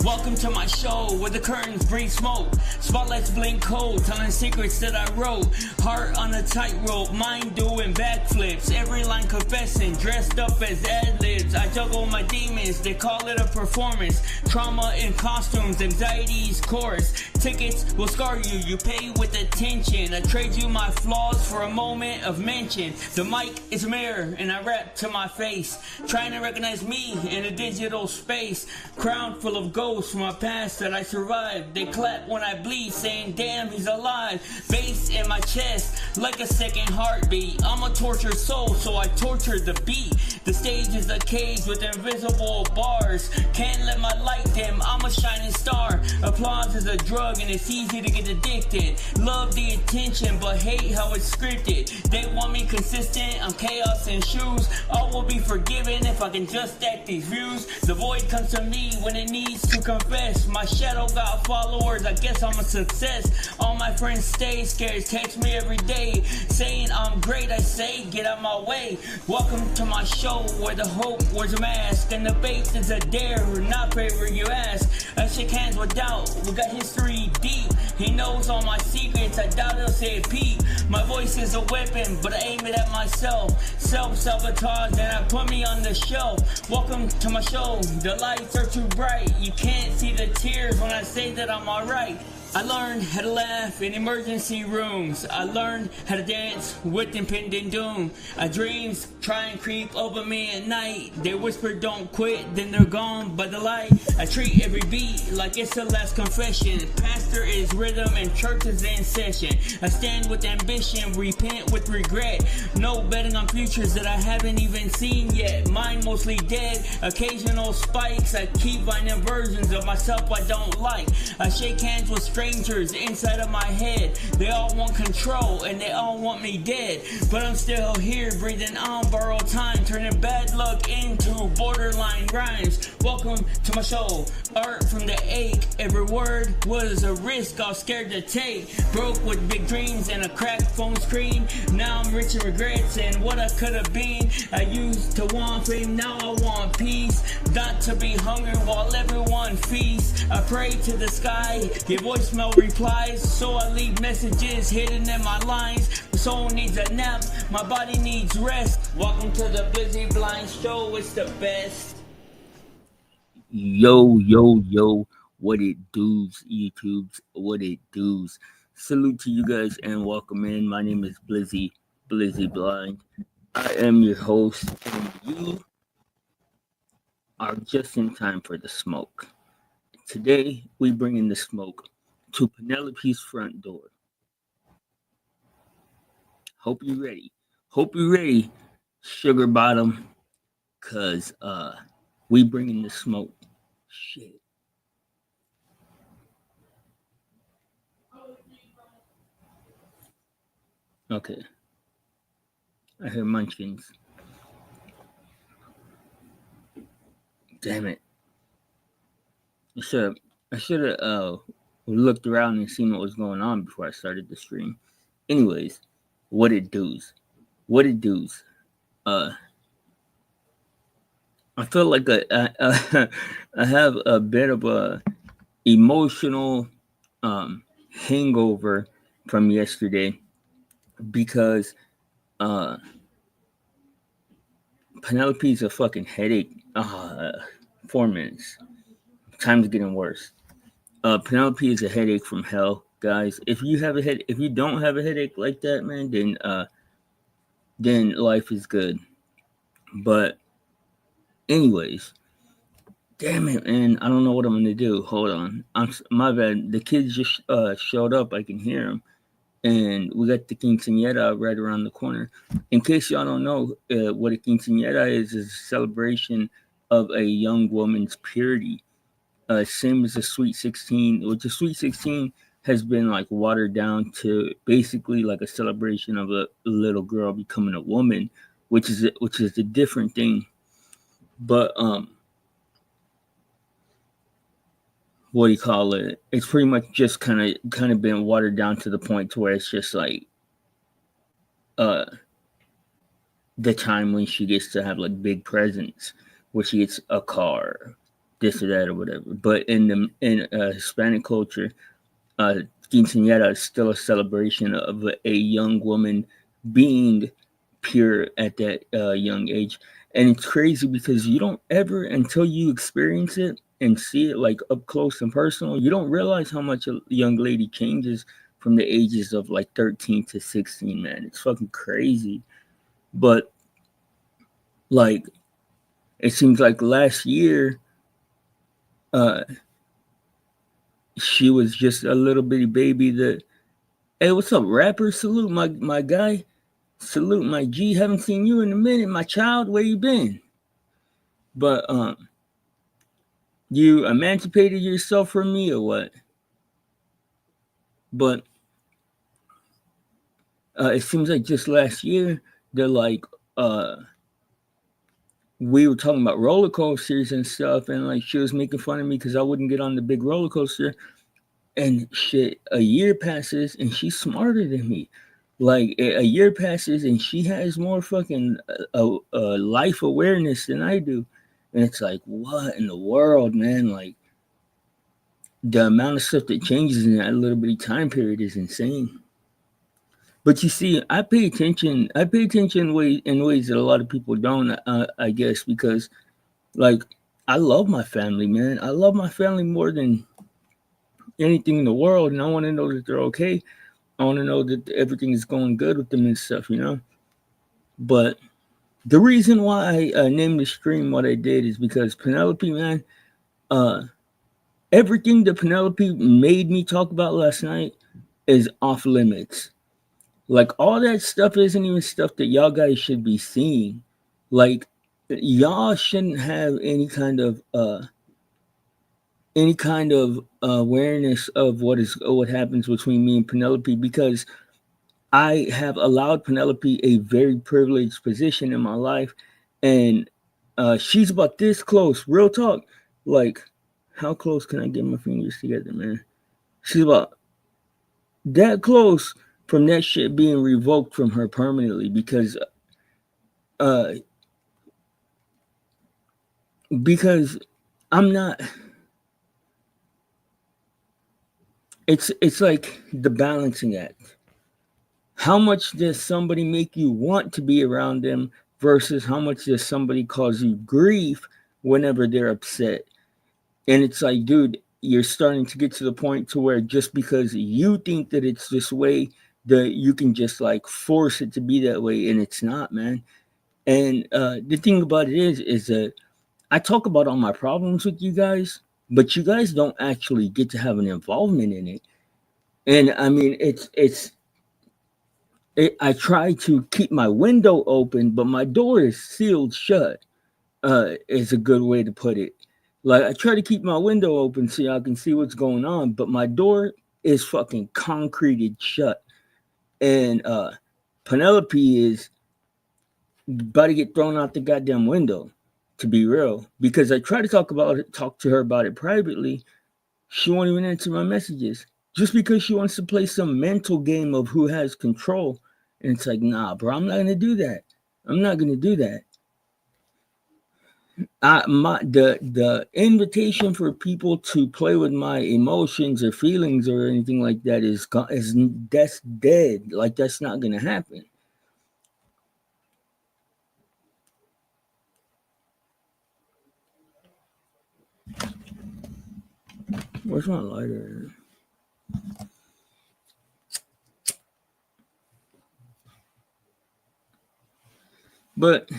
Welcome to my show where the curtains bring smoke. Spotlights blink cold, telling secrets that I wrote. Heart on a tightrope, mind doing backflips. Every line confessing, dressed up as ad-libs. I juggle my demons, they call it a performance. Trauma in costumes, anxiety's chorus. Tickets will scar you, you pay with attention. I trade you my flaws for a moment of mention. The mic is a mirror and I rap to my face. Trying to recognize me in a digital space. Crown full of ghosts from my past that I survived. They clap when I bleed, saying damn he's alive. Bass in my chest like a second heartbeat. I'm a tortured soul, so I torture the beat. The stage is a cage with invisible bars. Can't let my light dim, I'm a shining star. Applause is a drug and it's easy to get addicted. Love the attention but hate how it's scripted. They want me consistent, I'm chaos in shoes. All will be forgiven if I can just stack these views. The void comes to me when it needs to confess. My shadow got followers, I guess I'm a success. All my friends stay scared, text me every day saying I'm great. I say get out my way. Welcome to my show where the hope wears a mask and the bait is a dare, not favor you ask. I shake hands with doubt, we got history deep. He knows all my secrets, I doubt he'll say it peep. My voice is a weapon, but I aim it at myself. Self-sabotage and I put me on the shelf. Welcome to my show, the lights are too bright. You can't see the tears when I say that I'm alright. I learned how to laugh in emergency rooms. I learned how to dance with impending doom. Dreams try and creep over me at night. They whisper don't quit, then they're gone by the light. I treat every beat like it's the last confession. Pastor is rhythm and church is in session. I stand with ambition, repent with regret. No betting on futures that I haven't even seen yet. Mine mostly dead, occasional spikes. I keep finding versions of myself I don't like. I shake hands with strangers inside of my head. They all want control and they all want me dead. But I'm still here breathing on borrowed time, turning bad luck into borderline rhymes. Welcome to my show, art from the ache. Every word was a risk I was scared to take. Broke with big dreams and a cracked phone screen. Now I'm rich in regrets and what I could have been. I used to want fame, now I want peace. Not to be hungry while everyone feasts. I pray to the sky, give voicemail replies, so I leave messages hidden in my lines. My soul needs a nap, my body needs rest. Welcome to the Busy Blind Show, it's the best. Yo, what it does, YouTubes, what it does. Salute to you guys and welcome in. My name is Blizzy Blind. I am your host and you are just in time for the smoke. Today, we bring in the smoke to Penelope's front door. Hope you're ready, Sugar Bottom, cause we bring in the smoke. Shit. Okay. I hear munchkins. Damn it. I should have looked around and seen what was going on before I started the stream. Anyways, what it does. I feel like I have a bit of a emotional hangover from yesterday because Penelope's a fucking headache. 4 minutes. Time's getting worse. Penelope is a headache from hell, guys. If you don't have a headache like that, man, then life is good. But anyways, damn it, man, I don't know what I'm gonna do. Hold on, my bad. The kids just showed up. I can hear them, and we got the quinceañera right around the corner. In case y'all don't know, what a quinceañera is a celebration of a young woman's purity. Same as the Sweet 16, which the Sweet 16 has been like watered down to basically like a celebration of a little girl becoming a woman, which is a different thing. But what do you call it? It's pretty much just kind of been watered down to the point to where it's just like the time when she gets to have like big presents, where she gets a car, this or that or whatever. But in Hispanic culture, quinceañera is still a celebration of a young woman being pure at that young age. And it's crazy because you don't ever, until you experience it and see it like up close and personal, you don't realize how much a young lady changes from the ages of like 13 to 16, man. It's fucking crazy. But like, it seems like last year, she was just a little bitty baby that, hey, what's up, rapper? Salute my guy. Salute my G. Haven't seen you in a minute, my child. Where you been? But you emancipated yourself from me or what? But it seems like just last year, they're like, we were talking about roller coasters and stuff, and like she was making fun of me because I wouldn't get on the big roller coaster. And shit, a year passes and she's smarter than me. Like a year passes and she has more fucking life awareness than I do. And it's like, what in the world, man? Like the amount of stuff that changes in that little bitty time period is insane. But you see, I pay attention in ways that a lot of people don't, I guess, because like I love my family, man. I love my family more than anything in the world, and I want to know that they're okay. I want to know that everything is going good with them and stuff, you know. But the reason why I named the stream what I did is because Penelope, man, everything that Penelope made me talk about last night is off limits. Like all that stuff isn't even stuff that y'all guys should be seeing. Like y'all shouldn't have any kind of awareness of what happens between me and Penelope, because I have allowed Penelope a very privileged position in my life, and she's about this close. Real talk, like how close can I get my fingers together, man? She's about that close from that shit being revoked from her permanently because I'm not. It's like the balancing act. How much does somebody make you want to be around them versus how much does somebody cause you grief whenever they're upset? And it's like, dude, you're starting to get to the point to where just because you think that it's this way, that you can just like force it to be that way, and it's not, man. And the thing about it is that I talk about all my problems with you guys, but you guys don't actually get to have an involvement in it. And I mean, I try to keep my window open, but my door is sealed shut. Is a good way to put it. Like I try to keep my window open so y'all can see what's going on, but my door is fucking concreted shut. And Penelope is about to get thrown out the goddamn window, to be real. Because I try to talk to her about it privately. She won't even answer my messages. Just because she wants to play some mental game of who has control. And it's like, nah, bro, I'm not gonna do that. I'm not gonna do that. The invitation for people to play with my emotions or feelings or anything like that is that's dead. Like that's not gonna happen. Where's my lighter? But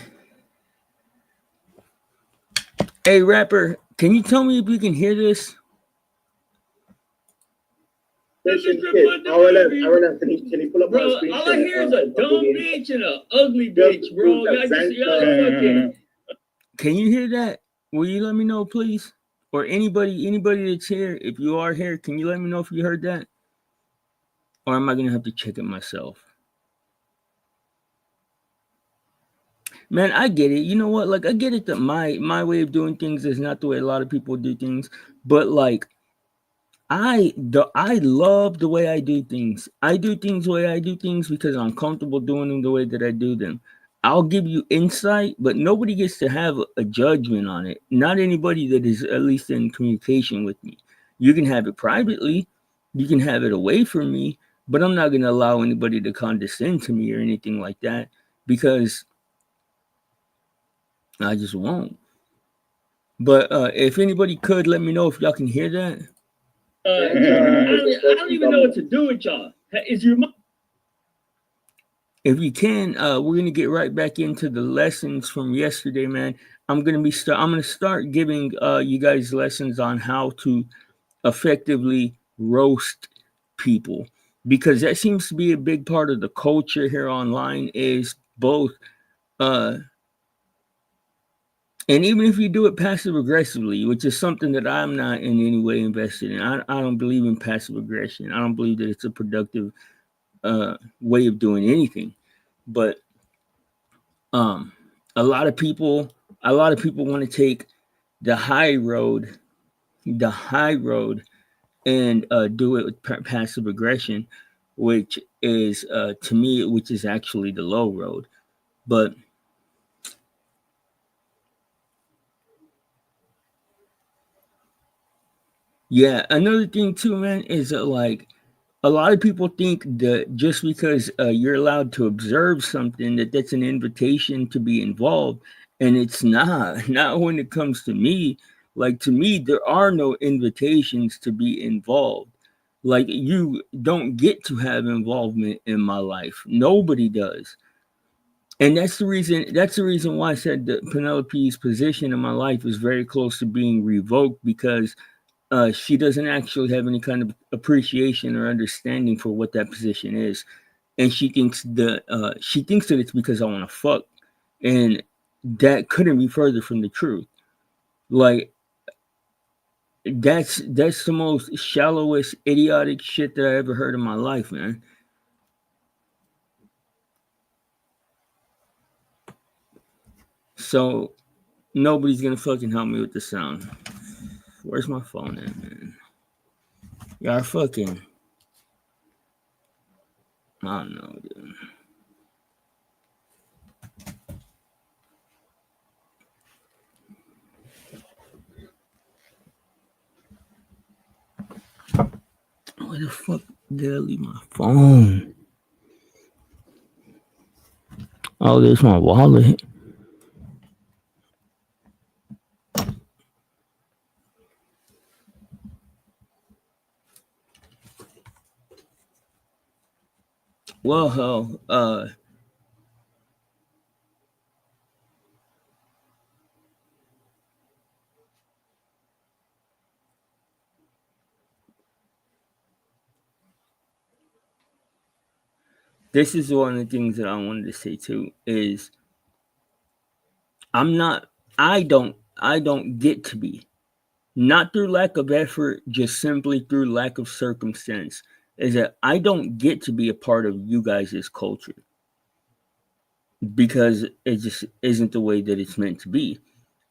hey, rapper, can you tell me if you can hear this? Can you pull up bro, all I hear is a dumb bitch and an ugly bitch, bro. Can you hear that? Will you let me know, please? Or anybody that's here, if you are here, can you let me know if you heard that? Or am I gonna have to check it myself? Man, I get it. You know what? Like, I get it that my way of doing things is not the way a lot of people do things. But like, I love the way I do things. I do things the way I do things because I'm comfortable doing them the way that I do them. I'll give you insight, but nobody gets to have a judgment on it. Not anybody that is at least in communication with me. You can have it privately, you can have it away from me, but I'm not going to allow anybody to condescend to me or anything like that because I just won't. But if anybody could let me know if y'all can hear that. I don't even know what to do with y'all. Is your mom? If you can, we're gonna get right back into the lessons from yesterday, man. I'm gonna start giving you guys lessons on how to effectively roast people because that seems to be a big part of the culture here online. Is both, uh, and even if you do it passive aggressively, which is something that I'm not in any way invested in. I don't believe in passive aggression. I don't believe that it's a productive way of doing anything. But um, a lot of people, want to take the high road, the high road, and do it with passive aggression, which is to me, which is actually the low road. But yeah, another thing too, man, is that like a lot of people think that just because you're allowed to observe something, that that's an invitation to be involved, and it's not. Not when it comes to me. Like to me, there are no invitations to be involved. Like you don't get to have involvement in my life. Nobody does. And that's the reason. That's the reason why I said that Penelope's position in my life is very close to being revoked because she doesn't actually have any kind of appreciation or understanding for what that position is, and she thinks that it's because I want to fuck, and that couldn't be further from the truth. Like that's the most shallowest, idiotic shit that I ever heard in my life, man. So nobody's gonna fucking help me with the sound. Where's my phone at, man? Y'all fucking. I don't know, dude. Where the fuck did I leave my phone? Oh, there's my wallet. Well, hell, this is one of the things that I wanted to say too is I'm not I don't get to be, not through lack of effort, just simply through lack of circumstance, is that I don't get to be a part of you guys' culture because it just isn't the way that it's meant to be.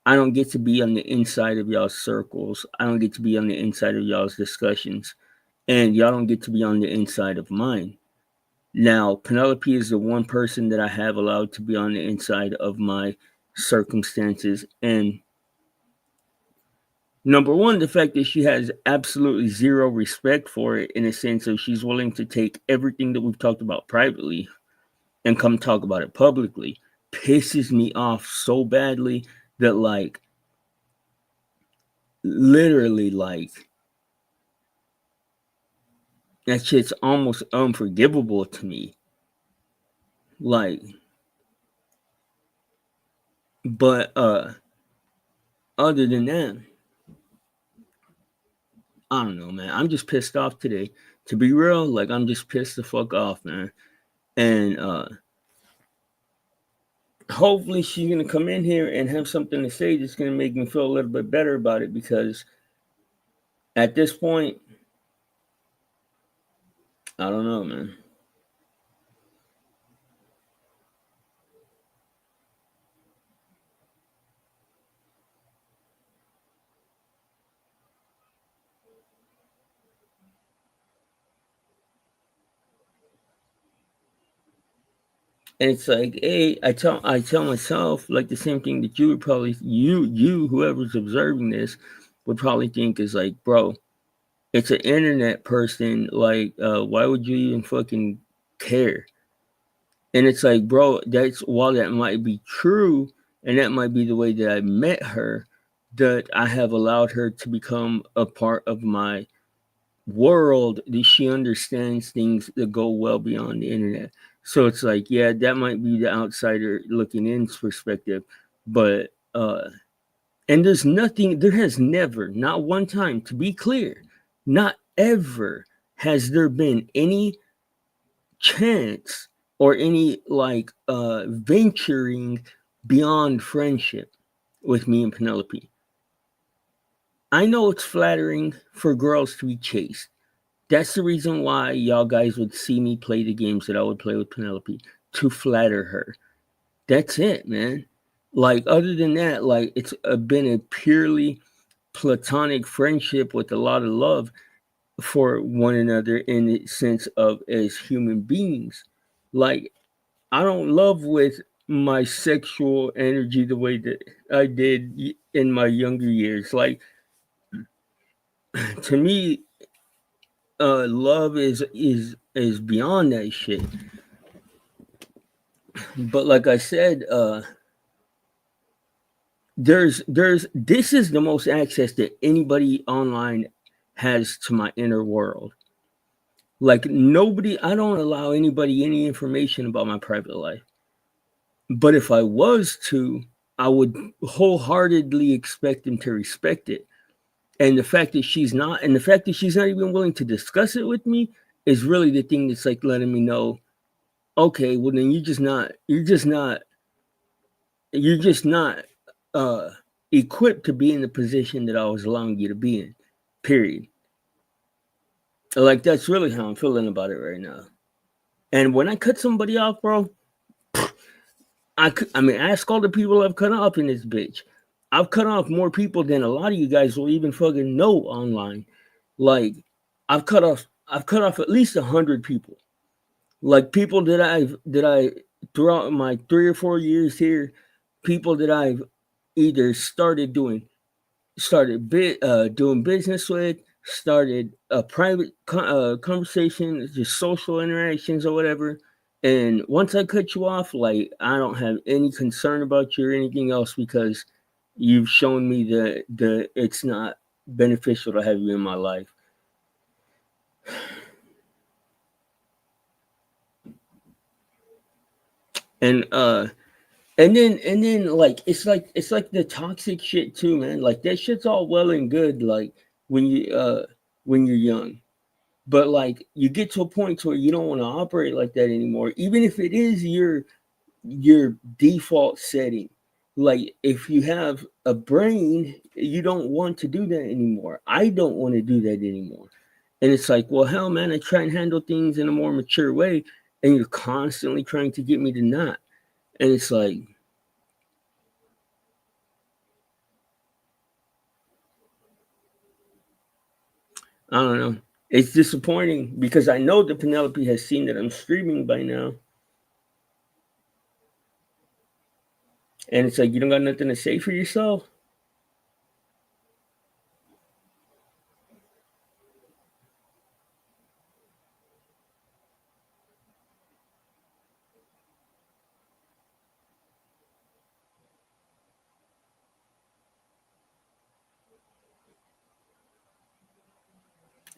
I don't get to be on the inside of y'all's circles. I don't get to be on the inside of y'all's discussions. And y'all don't get to be on the inside of mine. Now, Penelope is the one person that I have allowed to be on the inside of my circumstances. And number one, the fact that she has absolutely zero respect for it in a sense of she's willing to take everything that we've talked about privately and come talk about it publicly pisses me off so badly that, like, literally, like, that shit's almost unforgivable to me. Like, but other than that, I don't know, man. I'm just pissed off today. To be real, like I'm just pissed the fuck off, man. And hopefully she's gonna come in here and have something to say that's gonna make me feel a little bit better about it because at this point, I don't know, man. And it's like, hey, I tell myself like the same thing that you would probably whoever's observing this would probably think is like, bro, it's an internet person. Like, why would you even fucking care? And it's like, bro, that's while that might be true, and that might be the way that I met her, that I have allowed her to become a part of my world, that she understands things that go well beyond the internet. So it's like, yeah, that might be the outsider looking in's perspective, but and there has never, not one time, to be clear, not ever has there been any chance or any like venturing beyond friendship with me and Penelope. I know it's flattering for girls to be chased. That's the reason why y'all guys would see me play the games that I would play with Penelope, to flatter her. That's it, man. Like, other than that, like, it's been a purely platonic friendship with a lot of love for one another in the sense of as human beings. Like, I don't love with my sexual energy the way that I did in my younger years. Like, to me, love is beyond that shit. But like I said, there's this is the most access that anybody online has to my inner world. Like, nobody, I don't allow anybody any information about my private life. But if I was to, I would wholeheartedly expect them to respect it. And the fact that she's not even willing to discuss it with me is really the thing that's like letting me know, okay, well then you're just not uh equipped to be in the position that I was allowing you to be in. Period. Like, that's really how I'm feeling about it right now. And when I cut somebody off, bro, I mean, ask all the people I've cut off in this bitch. I've cut off more people than a lot of you guys will even fucking know online. Like, I've cut off at least 100 people. Like, people that I throughout my 3 or 4 years here, people that I've either doing business with, started a private conversation, just social interactions or whatever. And once I cut you off, like, I don't have any concern about you or anything else, because you've shown me that it's not beneficial to have you in my life. And then like it's like the toxic shit too, man. Like, that shit's all well and good, like, when you're young. But like, you get to a point to where you don't want to operate like that anymore, even if it is your default setting. Like, if you have a brain, you don't want to do that anymore. I don't want to do that anymore. And it's like, well, hell, man, I try and handle things in a more mature way, and you're constantly trying to get me to not. And it's like, I don't know. It's disappointing because I know that Penelope has seen that I'm streaming by now. And it's like, you don't got nothing to say for yourself?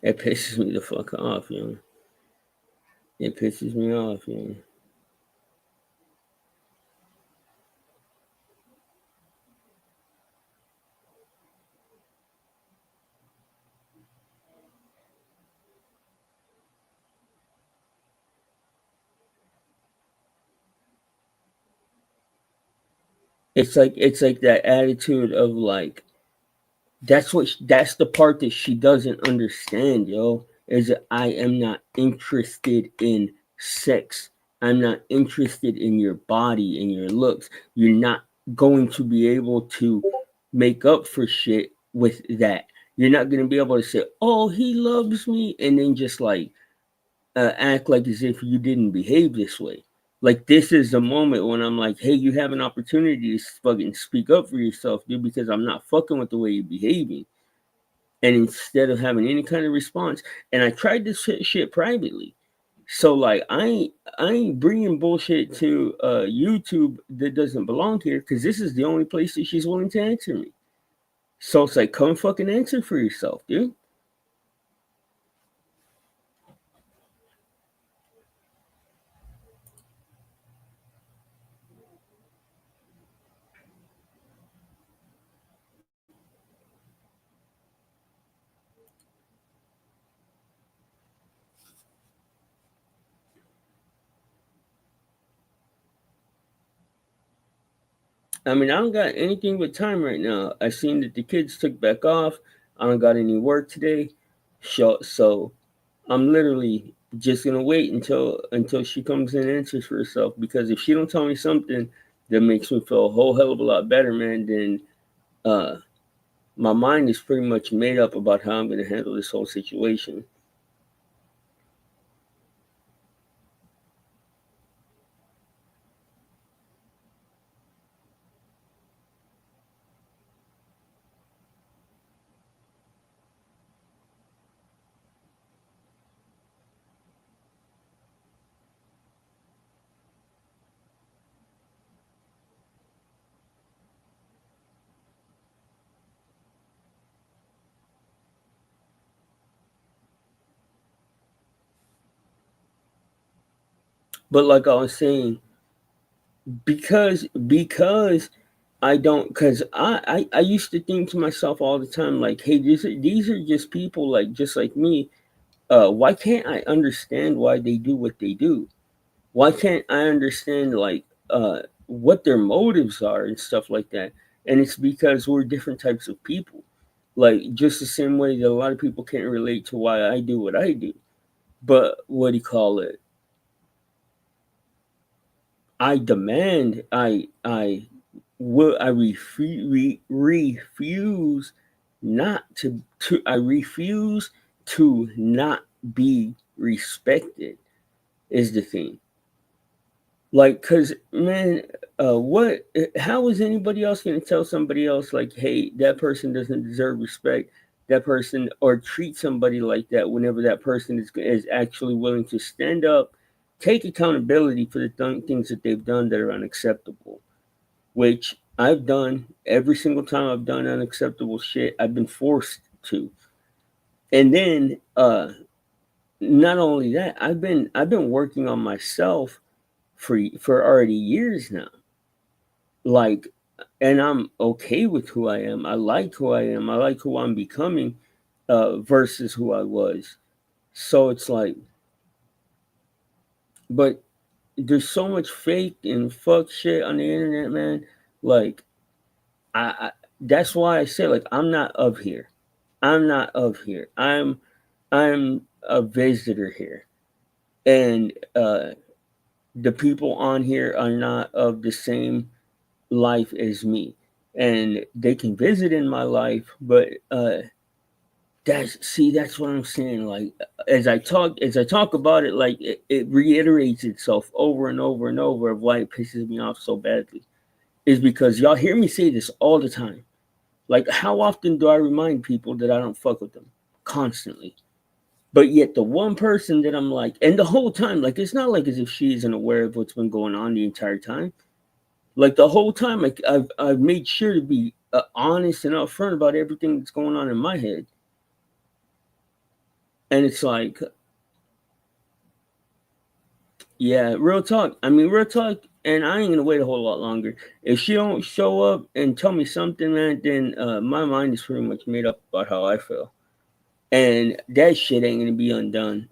It pisses me the fuck off, you know. It pisses me off, you know. It's like that attitude of like, that's the part that she doesn't understand, yo. Is that I am not interested in sex. I'm not interested in your body and your looks. You're not going to be able to make up for shit with that. You're not going to be able to say, "Oh, he loves me," and then just like act like as if you didn't behave this way. Like this is the moment when I'm like, hey, you have an opportunity to fucking speak up for yourself, dude, because I'm not fucking with the way you're behaving. And instead of having any kind of response, and I tried this shit privately. So like I ain't bringing bullshit to YouTube that doesn't belong here because this is the only place that she's willing to answer me. So it's like, come fucking answer for yourself, dude. I mean, I don't got anything but time right now. I seen that the kids took back off. I don't got any work today, so I'm literally just gonna wait until she comes in and answers for herself. Because if she don't tell me something that makes me feel a whole hell of a lot better, man, then uh, my mind is pretty much made up about how I'm gonna handle this whole situation. But like I was saying, because I don't, because I used to think to myself all the time, like, hey, these are just people like just like me. Why can't I understand why they do what they do? Why can't I understand like what their motives are and stuff like that? And it's because we're different types of people. Like just the same way that a lot of people can't relate to why I do what I do. But what do you call it? I demand refuse not to I refuse to not be respected is the thing. Like, cause man, what? How is anybody else going to tell somebody else like, hey, that person doesn't deserve respect? That person, or treat somebody like that whenever that person is actually willing to stand up, take accountability for the things that they've done that are unacceptable. Which I've done every single time I've done unacceptable shit. I've been forced to, and then not only that, I've been working on myself for already years now. Like, and I'm okay with who I am. I like who I am. I like who I'm becoming versus who I was. So it's like, but there's so much fake and fuck shit on the internet, man. Like, I that's why I say like I'm not of here. I'm not of here. I'm a visitor here, and the people on here are not of the same life as me, and they can visit in my life, but that's what I'm saying. Like as I talk about it, like it reiterates itself over and over and over of why it pisses me off so badly. Is because y'all hear me say this all the time. Like how often do I remind people that I don't fuck with them? Constantly. But yet the one person that I'm like, and the whole time, like it's not like as if she isn't aware of what's been going on the entire time. Like the whole time, like I've made sure to be honest and upfront about everything that's going on in my head. And it's like, yeah, real talk. I mean, real talk. And I ain't gonna wait a whole lot longer. If she don't show up and tell me something, man, then my mind is pretty much made up about how I feel, and that shit ain't gonna be undone.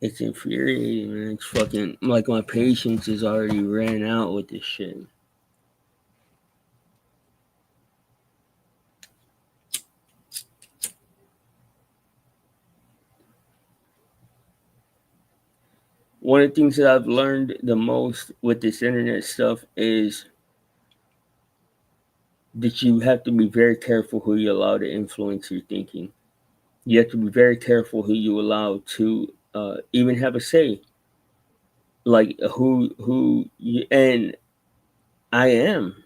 It's infuriating, man. It's fucking like my patience is already ran out with this shit. One of the things that I've learned the most with this internet stuff is that you have to be very careful who you allow to influence your thinking. You have to be very careful who you allow to even have a say. Like who you, and I am,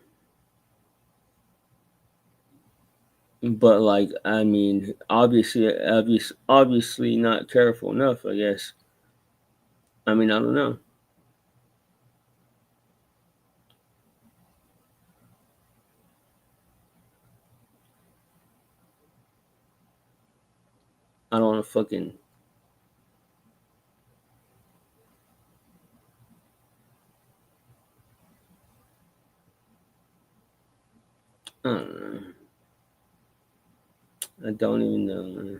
but like I mean, obviously not careful enough. I guess. I mean, I don't know. I don't want to fucking. I don't know. I don't even know, man.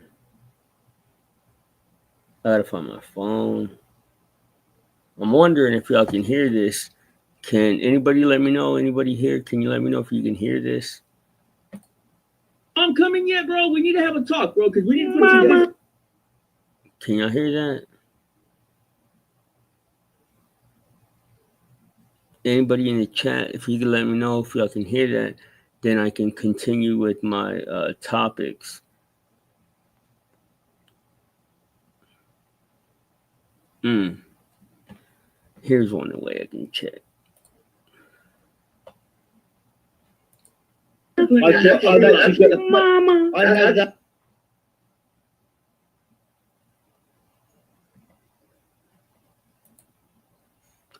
I gotta find my phone. I'm wondering if y'all can hear this. Can anybody let me know? Anybody here? Can you let me know if you can hear this? I'm coming yet, bro. We need to have a talk, bro, because we didn't put it together. Can y'all hear that? Anybody in the chat, if you can let me know if y'all can hear that, then I can continue with my topics. Here's one way I can check. Mama. I had that.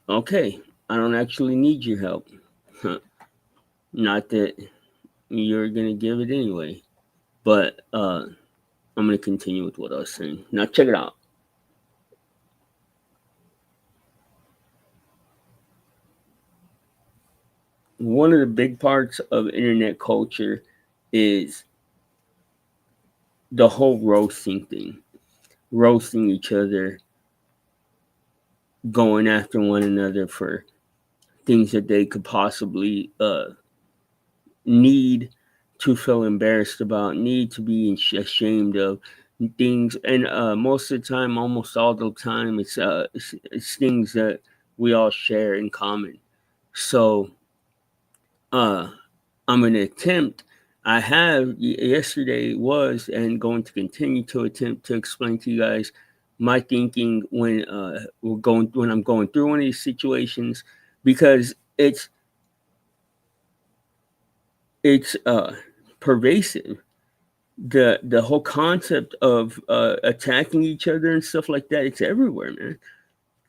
Okay, I don't actually need your help. Not that you're gonna give it anyway, but I'm gonna continue with what I was saying. Now check it out. One of the big parts of internet culture is the whole roasting thing, roasting each other, going after one another for things that they could possibly need to feel embarrassed about, need to be ashamed of things. And most of the time, almost all the time, it's things that we all share in common. So I'm going to attempt. I have yesterday was and going to continue to attempt to explain to you guys my thinking when I'm going through one of these situations, because it's pervasive. The whole concept of attacking each other and stuff like that, it's everywhere, man.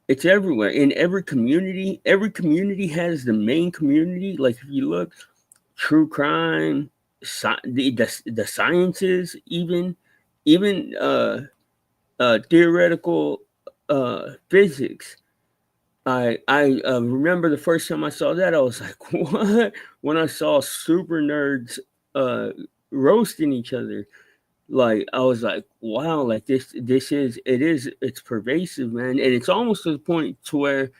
It's everywhere in every community. Every community has the main community. Like if you look, true crime, the sciences, even theoretical physics. I remember the first time I saw that, I was like, what? When I saw super nerds roasting each other, like I was like, wow, like it's pervasive, man, and it's almost to the point to where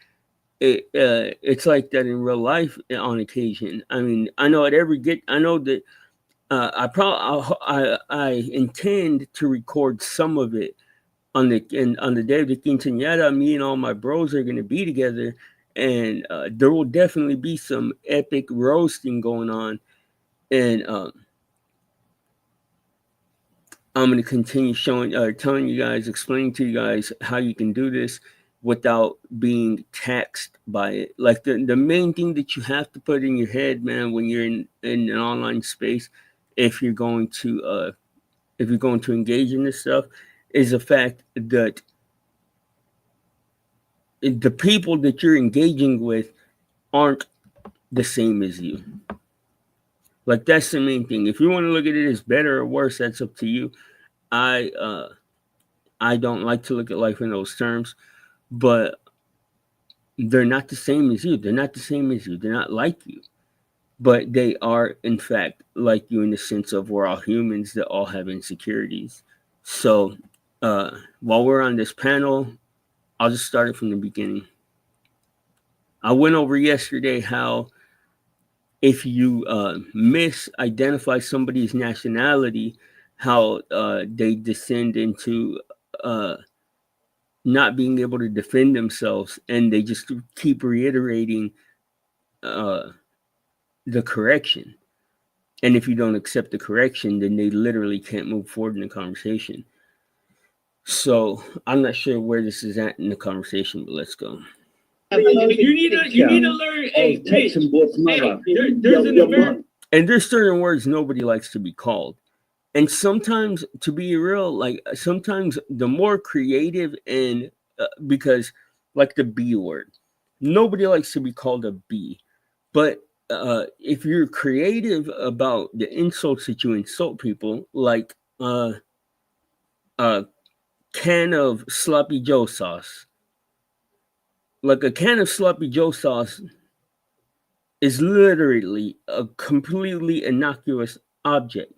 it's like that in real life on occasion. I mean, I know that I intend to record some of it on the day of the quinceañera. Me and all my bros are gonna be together, and there will definitely be some epic roasting going on, and I'm gonna continue telling you guys, explaining to you guys how you can do this without being taxed by it. Like the main thing that you have to put in your head, man, when you're in an online space, if you're going to engage in this stuff, is the fact that the people that you're engaging with aren't the same as you. Like that's the main thing. If you want to look at it as better or worse, that's up to you. I don't like to look at life in those terms, but they're not the same as you. They're not the same as you. They're not like you, but they are in fact like you in the sense of we're all humans that all have insecurities. So while we're on this panel, I'll just start it from the beginning. I went over yesterday how if you misidentify somebody's nationality, how they descend into not being able to defend themselves, and they just keep reiterating the correction. And if you don't accept the correction, then they literally can't move forward in the conversation. So I'm not sure where this is at in the conversation, but let's go. You need to learn. Hey, there's and there's certain words nobody likes to be called. And sometimes, to be real, like sometimes the more creative and because like the B word, nobody likes to be called a B. But if you're creative about the insults that you insult people, like can of sloppy Joe sauce. Like a can of sloppy Joe sauce is literally a completely innocuous object.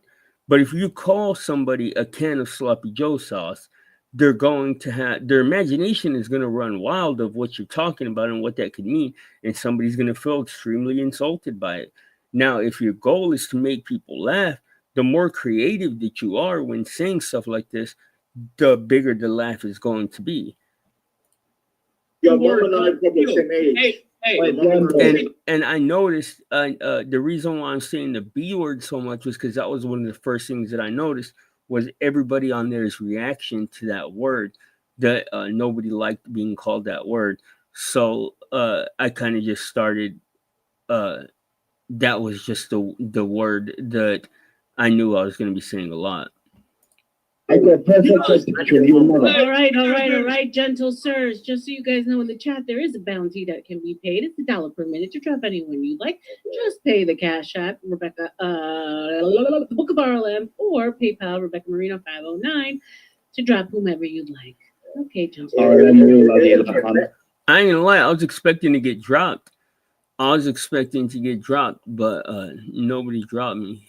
But if you call somebody a can of sloppy Joe sauce, they're going to have their imagination is going to run wild of what you're talking about and what that could mean, and somebody's going to feel extremely insulted by it. Now, if your goal is to make people laugh, the more creative that you are when saying stuff like this, the bigger the laugh is going to be. Your mom and I probably the same age. And I noticed the reason why I'm saying the B word so much was because that was one of the first things that I noticed was everybody on there's reaction to that word, that nobody liked being called that word. So I kind of just started, that was just the word that I knew I was going to be saying a lot. I got perfect picture of your mother. All right, gentle sirs. Just so you guys know in the chat, there is a bounty that can be paid. It's $1 per minute to drop anyone you like. Just pay the Cash App, Rebecca, the Book of RLM, or PayPal, Rebecca Marino 509, to drop whomever you'd like. Okay, gentle. I ain't gonna lie, I was expecting to get dropped. But nobody dropped me.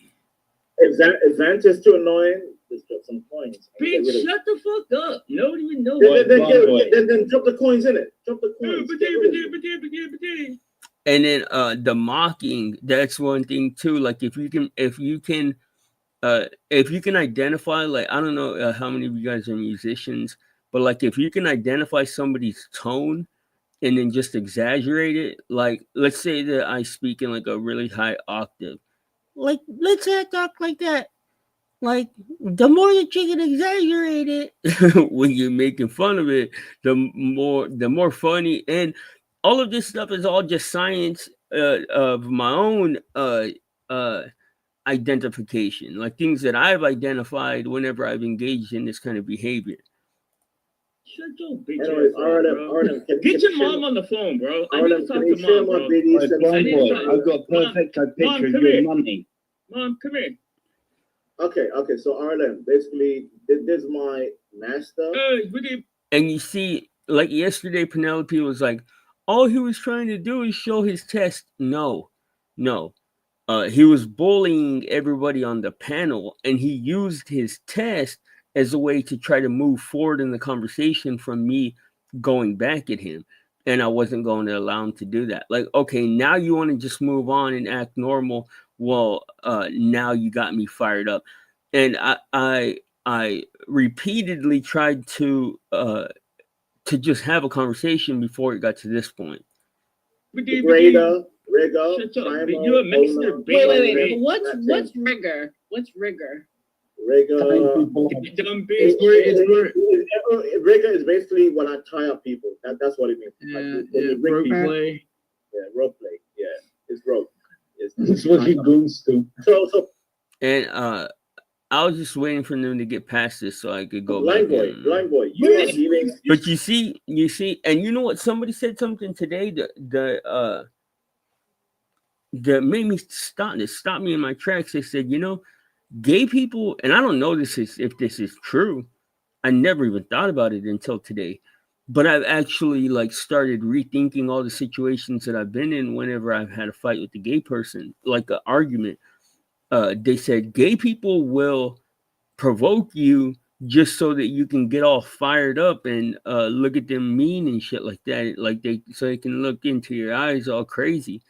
If that is too annoying, just drop some coins. Bitch, shut the fuck up. Nobody even knows. Then drop the coins in it. Drop the coins. And then the mocking, that's one thing too. Like if you can identify, like I don't know how many of you guys are musicians, but like if you can identify somebody's tone and then just exaggerate it, like let's say that I speak in like a really high octave. Like, let's talk like that. Like, the more that you can exaggerate it when you're making fun of it, the more funny. And all of this stuff is all just science of my own identification, like things that I've identified whenever I've engaged in this kind of behavior. Shut your bitch ass up, get your mom on the phone, bro. I need to talk to mom, bro. I've got perfect picture of your mommy. Mom, come here. Okay. So RLM, basically, this is my master. And you see, like yesterday, Penelope was like, all he was trying to do is show his test. No. He was bullying everybody on the panel, and he used his test as a way to try to move forward in the conversation from me going back at him. And I wasn't going to allow him to do that. Like, okay, now you want to just move on and act normal. Well, now you got me fired up. And I repeatedly tried to just have a conversation before it got to this point. Rigor. You're a master. Wait. What's rigor? What's rigor? Rigor is basically when I tie up people. That's what it means. Rope play. Yeah, rope play. Yeah, it's rope. It's what he goes to. So. And I was just waiting for them to get past this so I could go blind back. Blind boy. But you see, and you know what? Somebody said something today that made me stop me in my tracks. They said, gay people, and I don't know if this is true. I never even thought about it until today. But I've actually started rethinking all the situations that I've been in whenever I've had a fight with a gay person, like an argument. They said gay people will provoke you just so that you can get all fired up and look at them mean and shit like that, like so they can look into your eyes all crazy.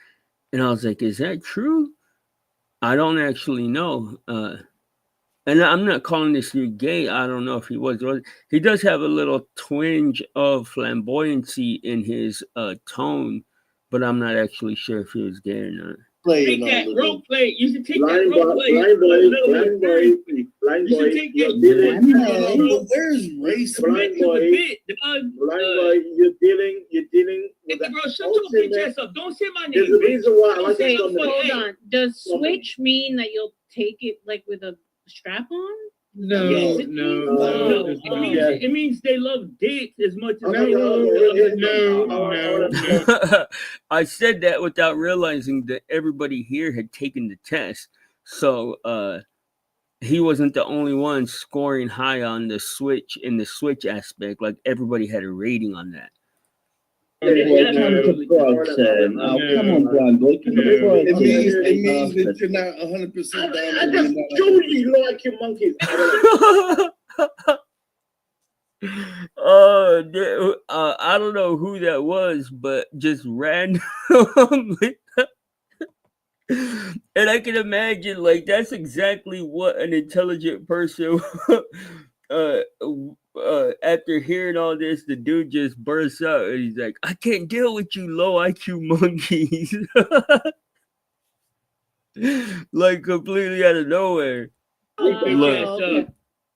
And I was like, is that true? I don't actually know. And I'm not calling this dude gay. I don't know if he was. He does have a little twinge of flamboyancy in his tone, but I'm not actually sure if he was gay or not. Take that role play. You should take that Blind role play. boy, You should take your Where's race? Blind boy, you're dealing with Hey, the bro, shut your bitch ass up. Don't say my There's name, a bitch. reason why I like Okay, to hold on. Does switch mean that you'll take it like with a strap on? No, Yes. no, No, there's it no. means, it means they love dick as much as No. I said that without realizing that everybody here had taken the test. So he wasn't the only one scoring high on the switch in the switch aspect. Like everybody had a rating on that. Come on, blind boy. It means that you're not 100% down. I just told you like your monkeys. I don't know who that was, but just randomly. And I can imagine, like, that's exactly what an intelligent person after hearing all this, the dude just bursts out and he's like, I can't deal with you low IQ monkeys. Like completely out of nowhere. Look.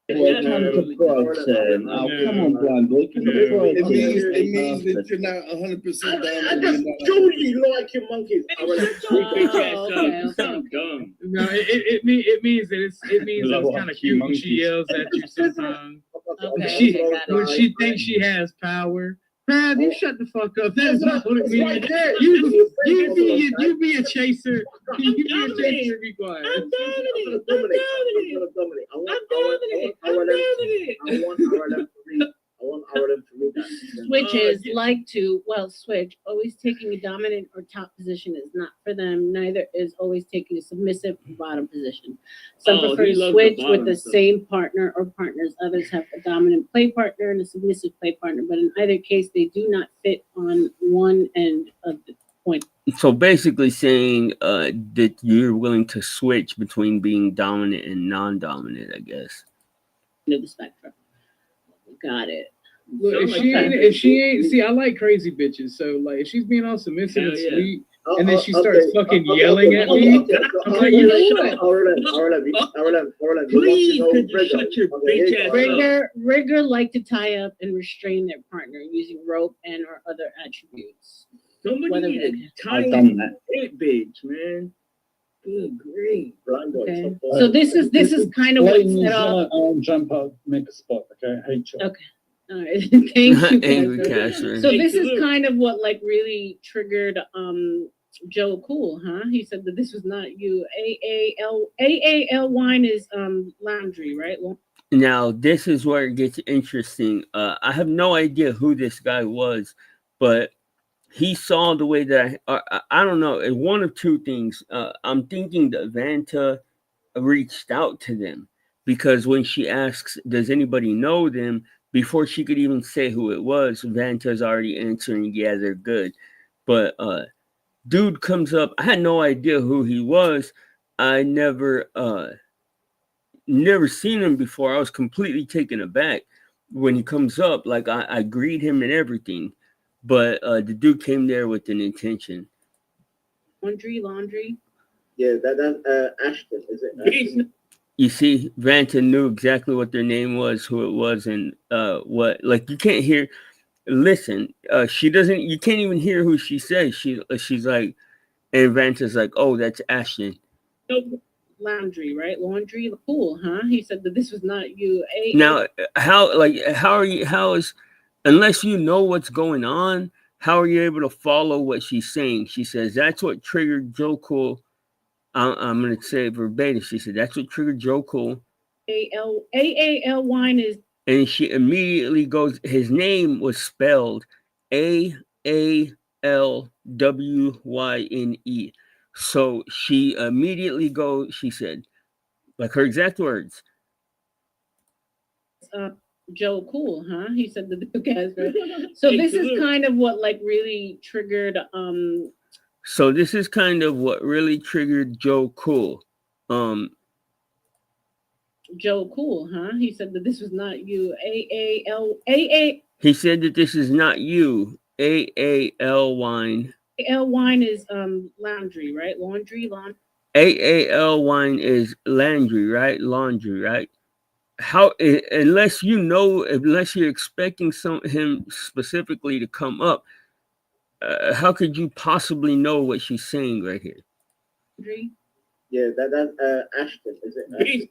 Come on, blind boy. It means that you're not 100% down. I just told you like your monkeys. Dumb. No, it means that it's kind of cute when she yells at you sometimes. Okay, When she thinks she has power. Man, you shut the fuck up. That's not what it means. You be a chaser. You be a chaser. Be quiet. I'm dominant. I want Arlen to read that. Switches like to, switch. Always taking a dominant or top position is not for them. Neither is always taking a submissive bottom position. Some prefer he to loves switch the with bottom the stuff. same partner or partners. Others have a dominant play partner and a submissive play partner, but in either case, they do not fit on one end of the point. So basically saying that you're willing to switch between being dominant and non-dominant, I guess. Of the spectrum. Got it. Look, if she ain't, see, I like crazy bitches. So, like, if she's being all submissive and sweet, and then she starts fucking yelling at me, I'm like, you know what? Please, could you shut your bitch ass up? Rigger like to tie up and restrain their partner using rope and or other attributes. Somebody Whether need to tie I've done that. it, bitch, man. Good grief. Okay. So this is kind of what Ladies, set off. jump up, make a spot, okay? I hate you. Okay. All right. Thank you. Angry Pastor. Casher. So this is kind of what like really triggered Joe Cool, huh? He said that this was not you. AAL wine is laundry, right? Well, Now, this is where it gets interesting. I have no idea who this guy was, but he saw the way that I don't know. It's one of two things. I'm thinking that Vanta reached out to them because when she asks, does anybody know them? Before she could even say who it was, Vanta's already answering, yeah, they're good. But dude comes up. I had no idea who he was. I never seen him before. I was completely taken aback when he comes up. Like I greet him and everything, but the dude came there with an intention. laundry. Yeah, that's Ashton, is it? Ashton? You see, Vanta knew exactly what their name was, who it was, and what. Like you can't hear. Listen, she doesn't. You can't even hear who she says. She's like, and Vanta's like, oh, that's Ashton. Laundry, right? Laundry, cool, huh? He said that this was not you. Now, how are you? How is, unless you know what's going on, how are you able to follow what she's saying? She says that's what triggered Joe Cool. I'm gonna say it verbatim. She said that's what triggered Joe Cool. AAL wine is. And she immediately goes. His name was spelled AALWYNE. So she immediately goes. She said, like her exact words. Joe Cool, huh? He said the Duke has. So this is kind of what like really triggered. So this is kind of what really triggered Joe Cool. Joe Cool, huh? He said that this was not you. A. He said that this is not you. AAL wine. AAL wine is laundry, right? Laundry. AAL wine is laundry, right? Laundry, right? How, unless you know, unless you're expecting him specifically to come up, how could you possibly know what she's saying right here? Yeah, that's Ashton, is it? Ashton?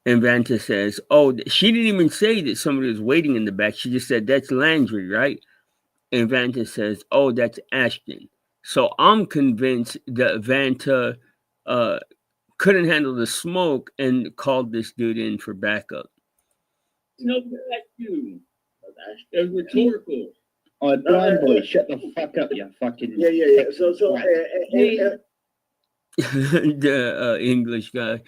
And Vanta says, oh, she didn't even say that somebody was waiting in the back. She just said, that's Landry, right? And Vanta says, oh, that's Ashton. So I'm convinced that Vanta couldn't handle the smoke and called this dude in for backup. No, that's you. That's rhetorical. Oh, blind boy, shut the fuck up, you fucking. Yeah. So, the English guy.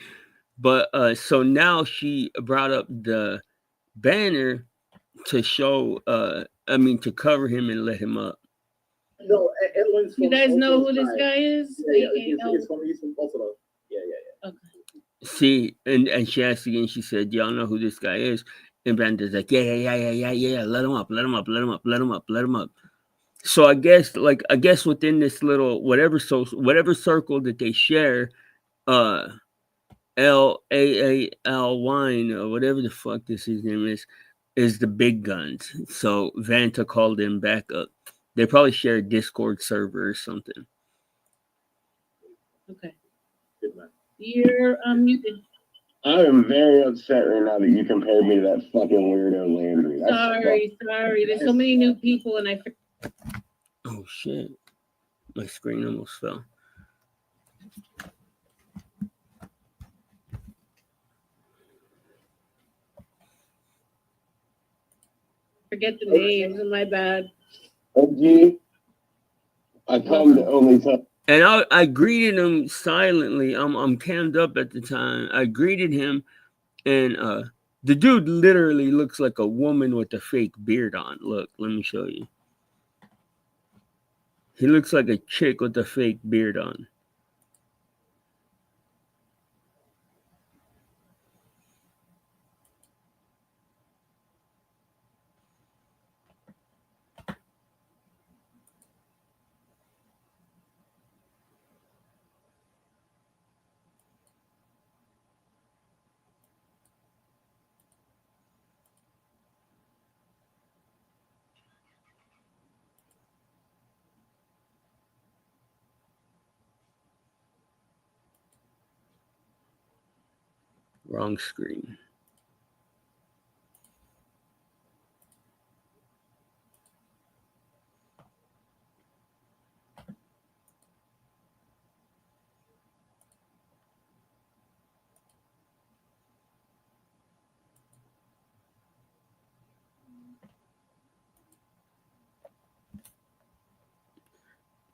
But so now she brought up the banner to show, to cover him and let him up. No, Edwin's from you guys know who this side. guy is? Yeah, he's from Buffalo. Yeah. Okay. See, and she asked again, she said, y'all know who this guy is? And Branda's like, yeah, let him up. So I guess within this little whatever circle that they share, LAAL wine or whatever the fuck his name is the big guns. So Vanta called him back up. They probably share a Discord server or something. Okay. Good man. You're muted. I am very upset right now that you compared me to that fucking weirdo Landry. Sorry. There's so many new people, and I. Oh shit! My screen almost fell. Forget the names. My bad. OG, I come to only tell. And I greeted him silently. I'm cammed up at the time. I greeted him, and the dude literally looks like a woman with a fake beard on. Look, let me show you. He looks like a chick with a fake beard on. Wrong screen.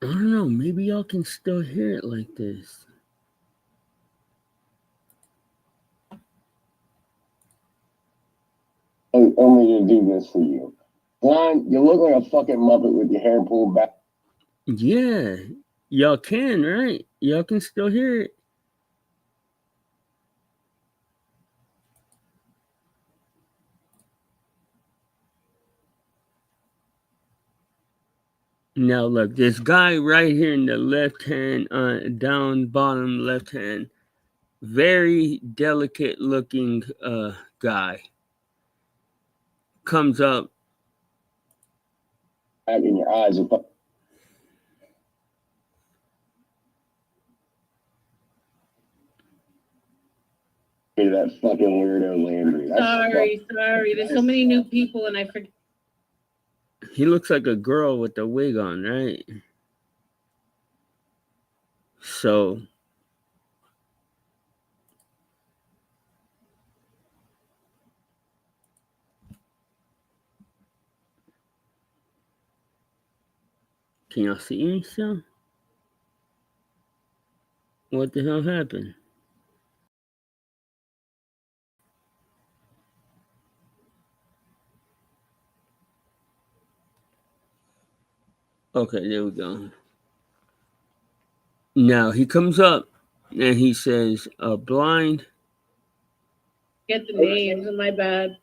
I don't know. Maybe y'all can still hear it like this. I'm only gonna do this for you. Blind, you look like a fucking Muppet with your hair pulled back. Yeah, y'all can, right? Y'all can still hear it. Now look, this guy right here in the left hand, down bottom left hand, very delicate looking guy, comes up. Back in your eyes. That fucking weirdo Landry. Sorry. There's so many new people, and I forget. He looks like a girl with a wig on, right? So can y'all see me still? What the hell happened? Okay, there we go. Now he comes up and he says, blind. Get the names, my bad.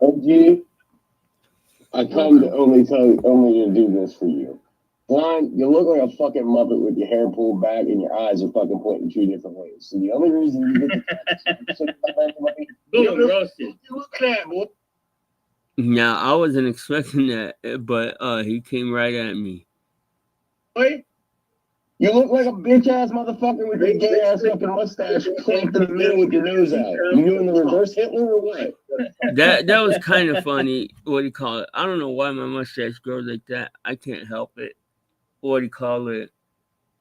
OG, I come to only to do this for you. Blind, you look like a fucking Muppet with your hair pulled back and your eyes are fucking pointing 2 different ways. So the only reason you get the Boom, roasted. look at that, boy. Now I wasn't expecting that, but he came right at me. Boy, you look like a bitch ass motherfucker with your gay ass fucking mustache clamped in the middle with your nose out. You doing the reverse Hitler or what? That was kind of funny. What do you call it? I don't know why my mustache grows like that. I can't help it. What do you call it?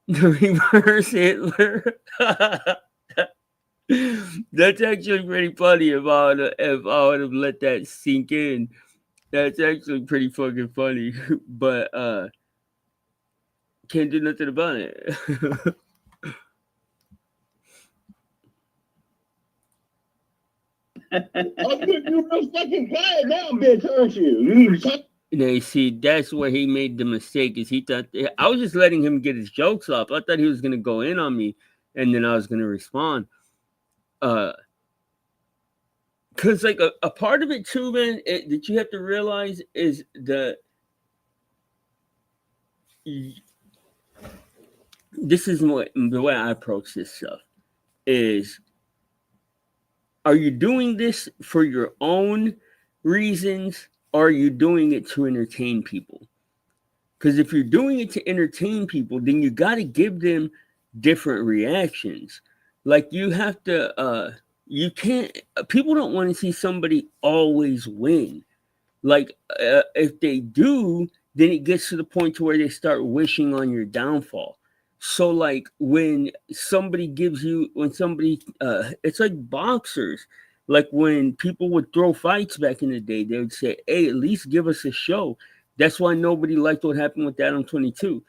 The reverse Hitler. That's actually pretty funny if I would have let that sink in. That's actually pretty fucking funny. But can't do nothing about it. You're real fucking quiet now, bitch, aren't you? Now, you see, that's where he made the mistake. Is he thought I was just letting him get his jokes off. I thought he was gonna go in on me, and then I was gonna respond. Because like a part of it too, man, that you have to realize is that this is the way I approach this stuff is. Are you doing this for your own reasons? Or are you doing it to entertain people? Because if you're doing it to entertain people, then you got to give them different reactions. Like you have to, you can't, people don't want to see somebody always win. Like if they do, then it gets to the point to where they start wishing on your downfall. So like when somebody, it's like boxers. Like when people would throw fights back in the day, they would say, hey, at least give us a show. That's why nobody liked what happened with Adam 22.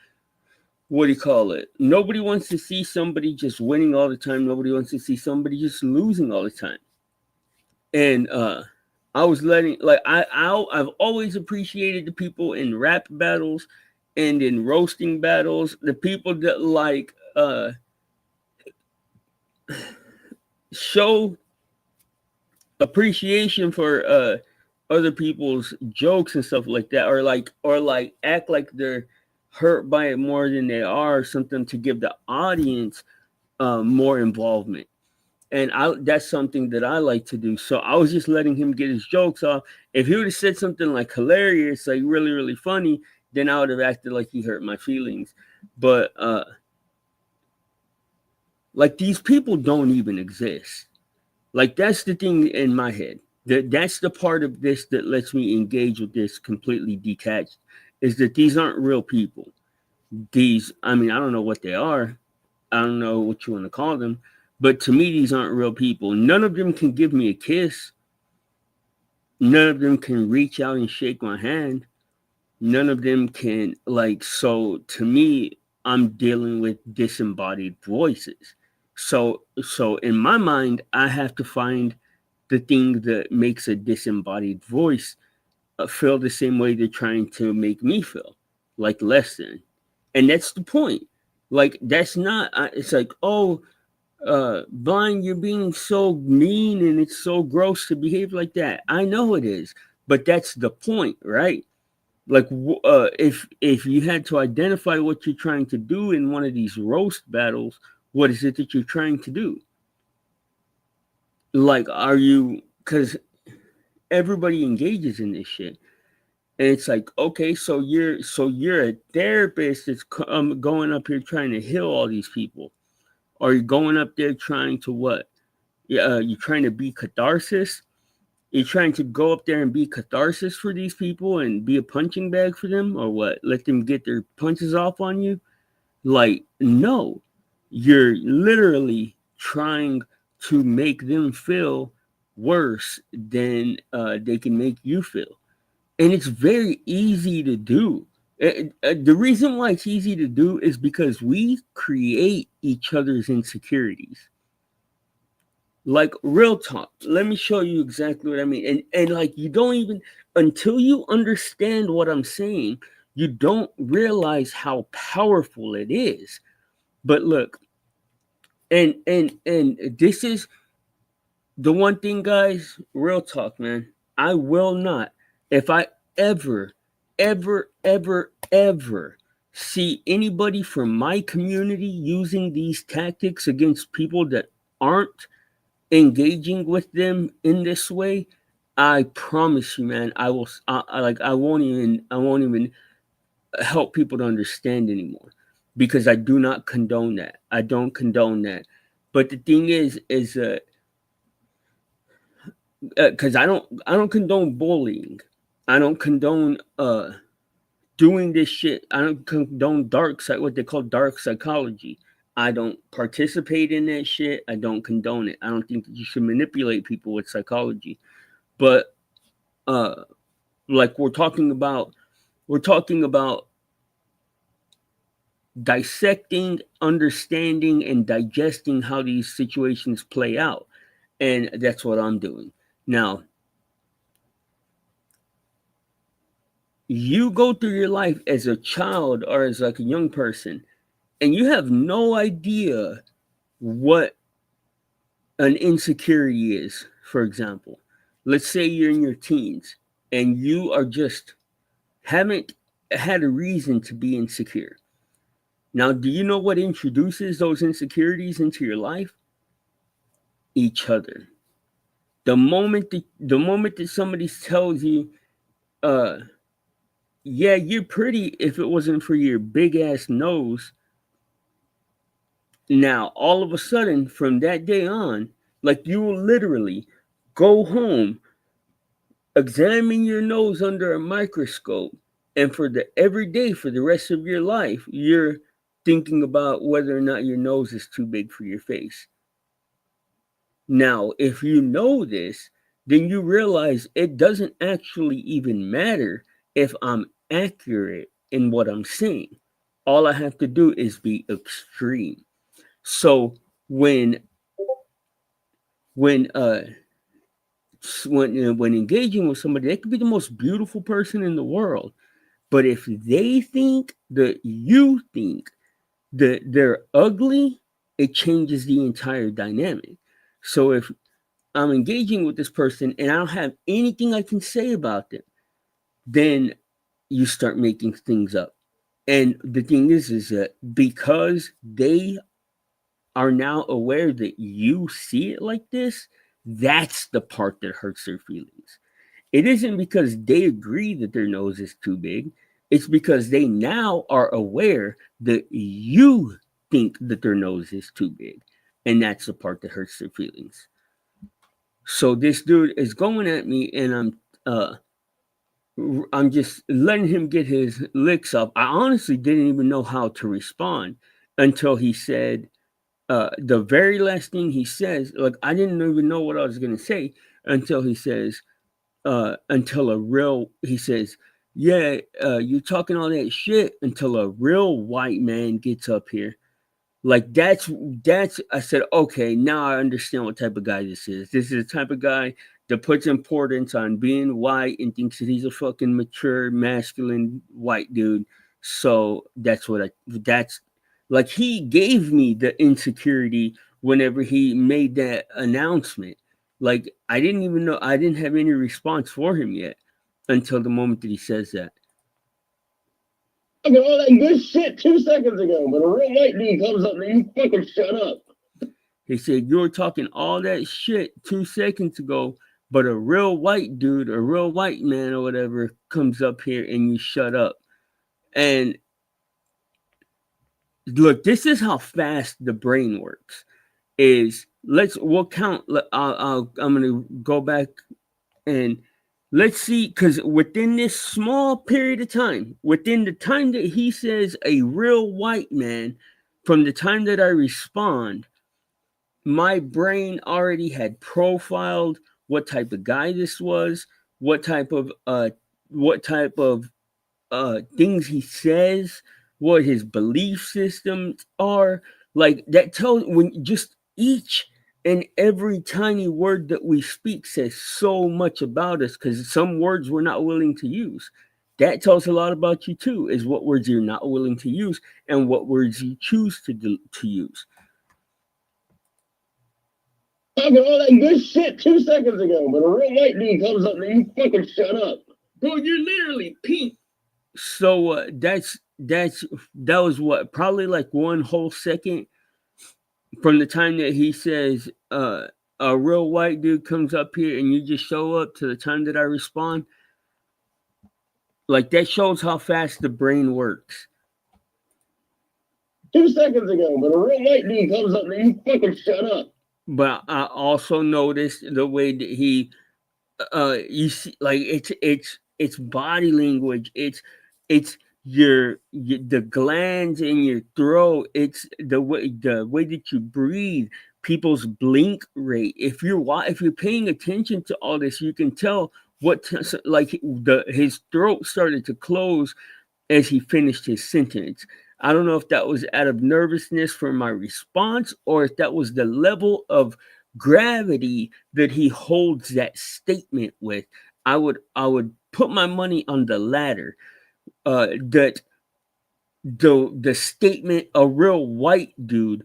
What do you call it? Nobody wants to see somebody just winning all the time. Nobody wants to see somebody just losing all the time. And I was letting, like, I've always appreciated the people in rap battles and in roasting battles, the people that like show appreciation for other people's jokes and stuff like that, or like act like they're hurt by it more than they are, or something to give the audience more involvement. And that's something that I like to do. So I was just letting him get his jokes off. If he would have said something like hilarious, like really, really funny, then I would have acted like he hurt my feelings. But like these people don't even exist. Like that's the thing in my head. That's the part of this that lets me engage with this completely detached, is that these aren't real people. These, I mean, I don't know what they are. I don't know what you want to call them. But to me, these aren't real people. None of them can give me a kiss. None of them can reach out and shake my hand. None of them can, like, so to me, I'm dealing with disembodied voices. So in my mind, I have to find the thing that makes a disembodied voice feel the same way they're trying to make me feel, like less than. And that's the point. Like, that's not, it's like, oh, Blind, you're being so mean and it's so gross to behave like that. I know it is, but that's the point, right? Like, if you had to identify what you're trying to do in one of these roast battles, what is it that you're trying to do? Like, are you, because everybody engages in this shit, and it's like, okay, so you're a therapist that's going up here trying to heal all these people. Are you going up there trying to what? You're trying to be catharsis? You're trying to go up there and be catharsis for these people and be a punching bag for them, or what? Let them get their punches off on you? Like, no. You're literally trying to make them feel worse than they can make you feel. And it's very easy to do. The reason why it's easy to do is because we create each other's insecurities. Like, real talk. Let me show you exactly what I mean. And like, you don't even, until you understand what I'm saying, You don't realize how powerful it is. But look, and this is the one thing, guys, real talk, man. I will not, if I ever see anybody from my community using these tactics against people that aren't engaging with them in this way, I promise you, man, I won't even help people to understand anymore, because I do not condone that. I don't condone that. But the thing is because I don't condone bullying. I don't condone doing this shit. I don't condone what they call dark psychology. I don't participate in that shit. I don't condone it. I don't think that you should manipulate people with psychology. But like we're talking about dissecting, understanding, and digesting how these situations play out. And that's what I'm doing. Now, you go through your life as a child or as like a young person, and you have no idea what an insecurity is. For example, let's say you're in your teens and you are just haven't had a reason to be insecure. Now, do you know what introduces those insecurities into your life? Each other. The moment that somebody tells you, yeah, you're pretty if it wasn't for your big ass nose. Now, all of a sudden, from that day on, like, you will literally go home, examine your nose under a microscope, and every day for the rest of your life, you're thinking about whether or not your nose is too big for your face. Now, if you know this, then you realize it doesn't actually even matter if I'm accurate in what I'm saying. All I have to do is be extreme. So when engaging with somebody, they could be the most beautiful person in the world, but if they think that you think that they're ugly, it changes the entire dynamic. So if I'm engaging with this person and I don't have anything I can say about them, then you start making things up. And the thing is that because they are now aware that you see it like this, that's the part that hurts their feelings. It isn't because they agree that their nose is too big. It's because they now are aware that you think that their nose is too big. And that's the part that hurts their feelings. So this dude is going at me, and I'm just letting him get his licks up. I honestly didn't even know how to respond until he said the very last thing he says. Like, I didn't even know what I was going to say until he says, he says, yeah, you're talking all that shit until a real white man gets up here. Like, that's, I said, okay, now I understand what type of guy this is. This is the type of guy that puts importance on being white and thinks that he's a fucking mature, masculine white dude. So that's like, he gave me the insecurity whenever he made that announcement. Like, I didn't even know, I didn't have any response for him yet until the moment that he says that. All that good shit 2 seconds ago, but a real white dude comes up and you fucking shut up. He said, you were talking all that shit 2 seconds ago, but a real white dude, a real white man or whatever comes up here and you shut up. And look, this is how fast the brain works. We'll count. I'm going to go back and let's see, because within this small period of time, within the time that he says a real white man, from the time that I respond, my brain already had profiled what type of guy this was, what type of things he says, what his belief systems are. Like, that tells, when just each and every tiny word that we speak says so much about us, because some words we're not willing to use. that tells a lot about you too, is what words you're not willing to use and what words you choose to use. Talking all that good shit 2 seconds ago, but a real white dude comes up and you fucking shut up. Bro, you're literally pink. So that was what, probably like 1 whole second from the time that he says a real white dude comes up here and you just show up to the time that I respond. Like, that shows how fast the brain works. 2 seconds ago, but a real white dude comes up and you fucking shut up. But I also noticed the way that he, you see, like, it's body language. It's your the glands in your throat. It's the way that you breathe. People's blink rate. If you're paying attention to all this, you can tell his throat started to close as he finished his sentence. I don't know if that was out of nervousness for my response or if that was the level of gravity that he holds that statement with. I would put my money on the latter. That the statement, a real white dude,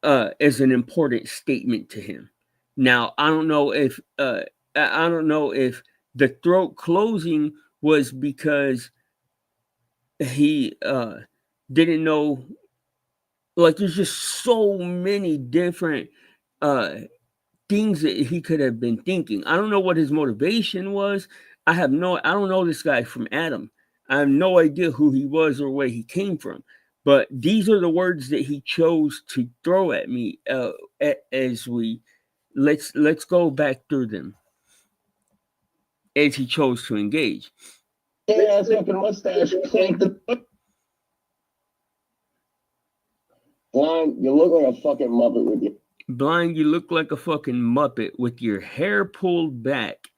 is an important statement to him. Now, I don't know if the throat closing was because he didn't know. Like, there's just so many different things that he could have been thinking. I don't know what his motivation was. I don't know this guy from Adam. I have no idea who he was or where he came from. But these are the words that he chose to throw at me as we let's go back through them as he chose to engage. Yeah, that's fucking mustache. Blind, you look like a fucking Muppet with you. Blind, you look like a fucking Muppet with your hair pulled back.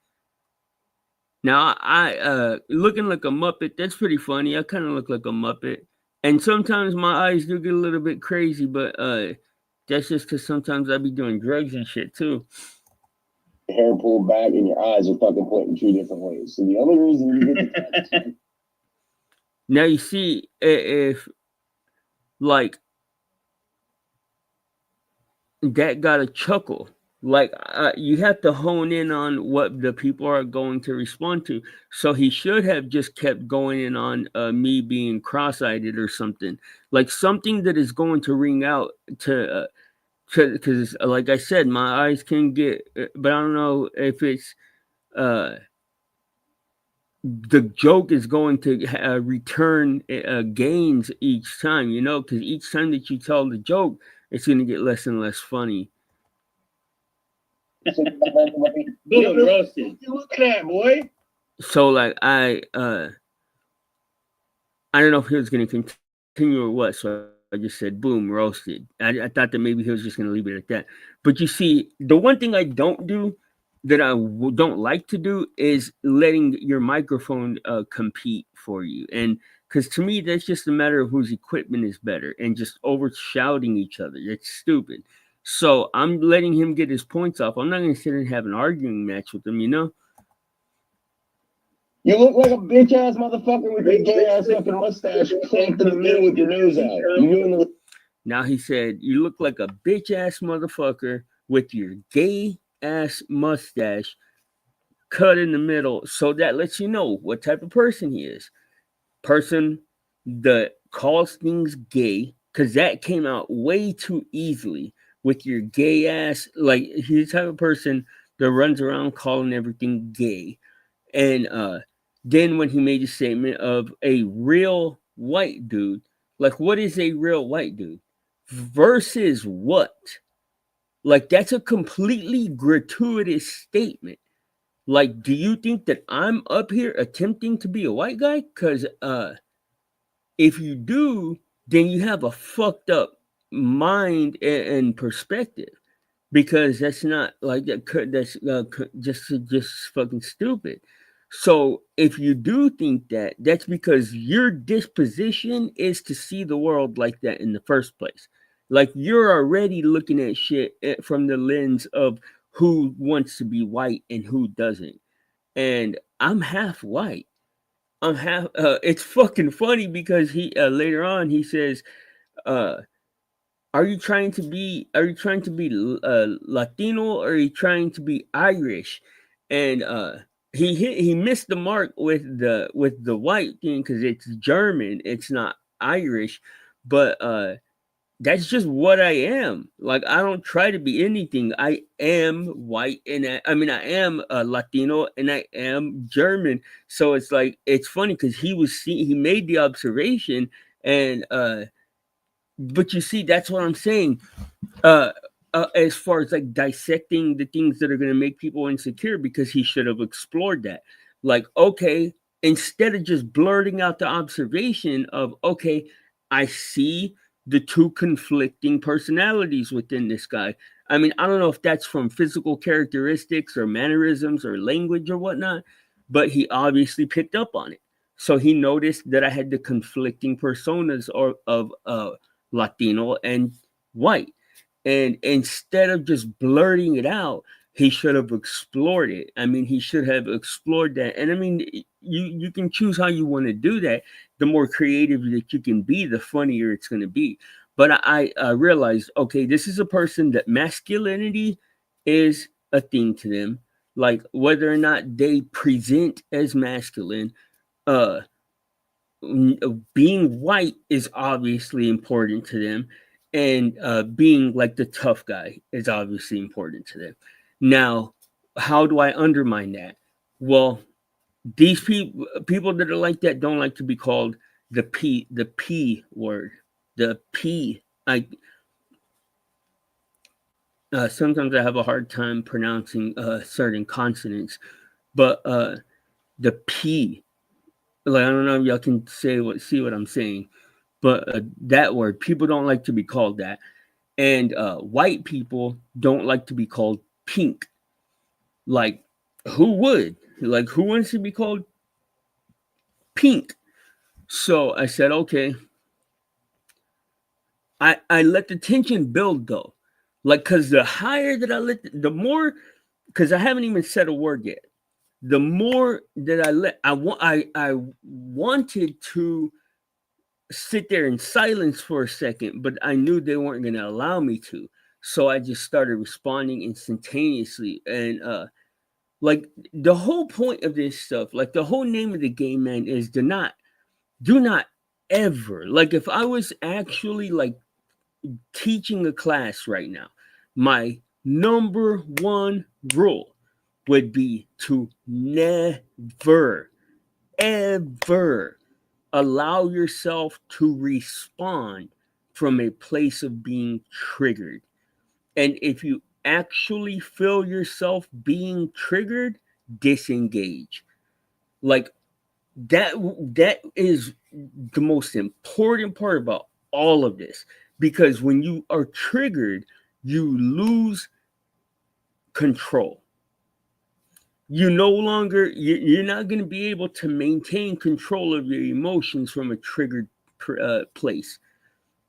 Now, I looking like a Muppet, that's pretty funny. I kind of look like a Muppet. And sometimes my eyes do get a little bit crazy, but that's just because sometimes I be doing drugs and shit too. Your hair pulled back and your eyes are fucking pointing 2 different ways. So the only reason you get the Now, you see, if like that got a chuckle, like you have to hone in on what the people are going to respond to. So he should have just kept going in on me being cross-eyed or something, like something that is going to ring out to because like I said, my eyes can get, but I don't know if it's the joke is going to return gains each time, because each time that you tell the joke, it's going to get less and less funny. Boom, roasted. You look at that, boy. So like I don't know if he was going to continue or what, so I just said boom, roasted. I thought that maybe he was just going to leave it at that. But you see, the one thing I don't do, that I don't like to do, is letting your microphone compete for you. And because to me, that's just a matter of whose equipment is better, and just over shouting each other. It's stupid. So I'm letting him get his points off. I'm not going to sit and have an arguing match with him, You look like a bitch ass motherfucker with your gay ass fucking mustache clamped in the middle with your nose out. Now he said, you look like a bitch ass motherfucker with your gay ass mustache cut in the middle. So that lets you know what type of person he is. Person that calls things gay, because that came out way too easily with your gay ass. Like, he's the type of person that runs around calling everything gay. And then when he made a statement of a real white dude, like, what is a real white dude versus what? Like, that's a completely gratuitous statement. Like, do you think that I'm up here attempting to be a white guy? Because if you do, then you have a fucked up mind and perspective, because that's not like that. That's just fucking stupid. So if you do think that, that's because your disposition is to see the world like that in the first place. Like, you're already looking at shit from the lens of who wants to be white and who doesn't. And I'm half white. it's fucking funny because he later on he says, are you trying to be Latino, or are you trying to be Irish? And he missed the mark with the white thing because it's German, it's not Irish, but that's just what I am. Like, I don't try to be anything. I am white, and I am Latino, and I am German. So it's like, it's funny because he made the observation, and but you see, that's what I'm saying. As far as like dissecting the things that are going to make people insecure, because he should have explored that. Like, okay, instead of just blurting out the observation of, okay, I see the two conflicting personalities within this guy. I mean, I don't know if that's from physical characteristics or mannerisms or language or whatnot, but he obviously picked up on it. So he noticed that I had the conflicting personas of Latino and white. And instead of just blurting it out, he should have explored it. I mean, he should have explored that. And I mean, you can choose how you want to do that. The more creative that you can be, the funnier it's going to be. But I realized, okay, this is a person that masculinity is a thing to them. Like, whether or not they present as masculine, being white is obviously important to them. And being like the tough guy is obviously important to them. Now, how do I undermine that? Well, these people that are like that don't like to be called the P word. The P. Sometimes I have a hard time pronouncing certain consonants, but the P. Like, I don't know if y'all can see what I'm saying. But that word, people don't like to be called that. And white people don't like to be called pink. Like, who would? Like, who wants to be called pink? So I said, okay. I let the tension build, though. Like, because the higher that I the more, because I haven't even said a word yet. The more that I wanted to sit there in silence for a second, but I knew they weren't going to allow me to. So I just started responding instantaneously. And like, the whole point of this stuff, like the whole name of the game, man, is do not ever, like, if I was actually like teaching a class right now, my number one rule would be to never, ever allow yourself to respond from a place of being triggered. And if you actually feel yourself being triggered, disengage. Like, that is the most important part about all of this. Because when you are triggered, you lose control. You no longer, you're not going to be able to maintain control of your emotions from a triggered place.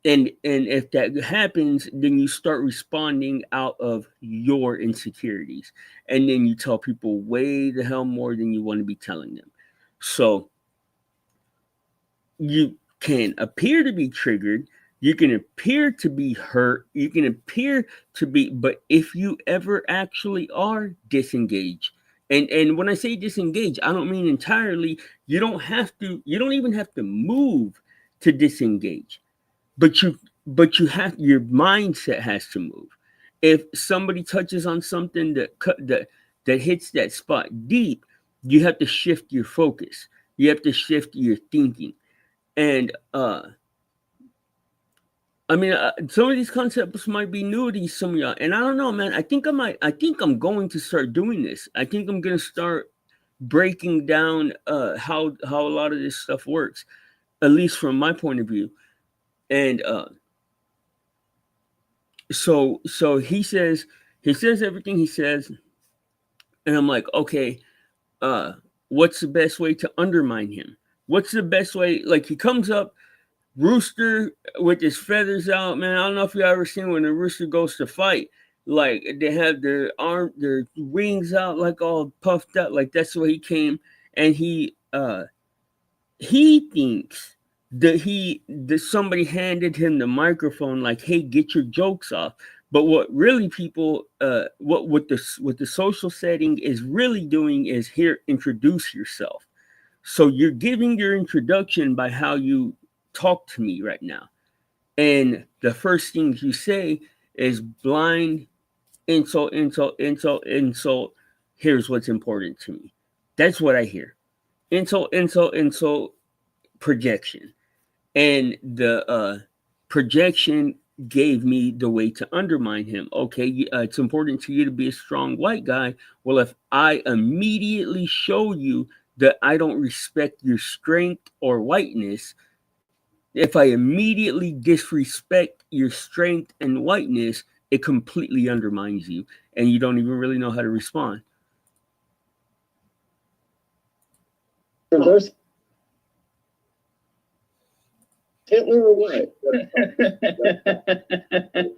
And if that happens, then you start responding out of your insecurities. And then you tell people way the hell more than you want to be telling them. So you can appear to be triggered. You can appear to be hurt. You can appear to be, but if you ever actually are, disengage. And when I say disengage, I don't mean entirely. You don't even have to move to disengage. But you have, your mindset has to move. If somebody touches on something that hits that spot deep, you have to shift your focus. You have to shift your thinking. And I mean, some of these concepts might be new to some of y'all, and I don't know, man. I think I'm going to start doing this. I think I'm going to start breaking down how a lot of this stuff works, at least from my point of view. And so he says everything he says, and I'm like, okay, what's the best way to undermine him? What's the best way? Like, he comes up, rooster with his feathers out, man. I don't know if you ever seen when a rooster goes to fight, like they have their wings out, like all puffed up, like that's the way he came. And he he thinks that somebody handed him the microphone like, hey, get your jokes off. But what really people what the social setting is really doing is, here, introduce yourself. So you're giving your introduction by how you talk to me right now. And the first things you say is blind, insult, insult, insult, insult. Here's what's important to me. That's what I hear. Insult, insult, insult, projection. And the projection gave me the way to undermine him. Okay, it's important to you to be a strong white guy. Well, if I immediately show you that I don't respect your strength or whiteness, if I immediately disrespect your strength and whiteness, it completely undermines you, and you don't even really know how to respond. Reverse Hitler or what?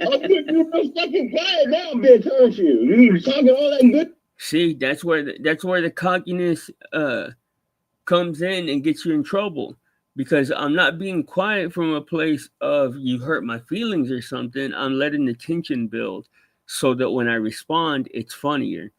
Oh, you're real fucking quiet now, bitch, aren't you? You're talking all that good. See, that's where the cockiness comes in and gets you in trouble, because I'm not being quiet from a place of you hurt my feelings or something. I'm letting the tension build so that when I respond, it's funnier.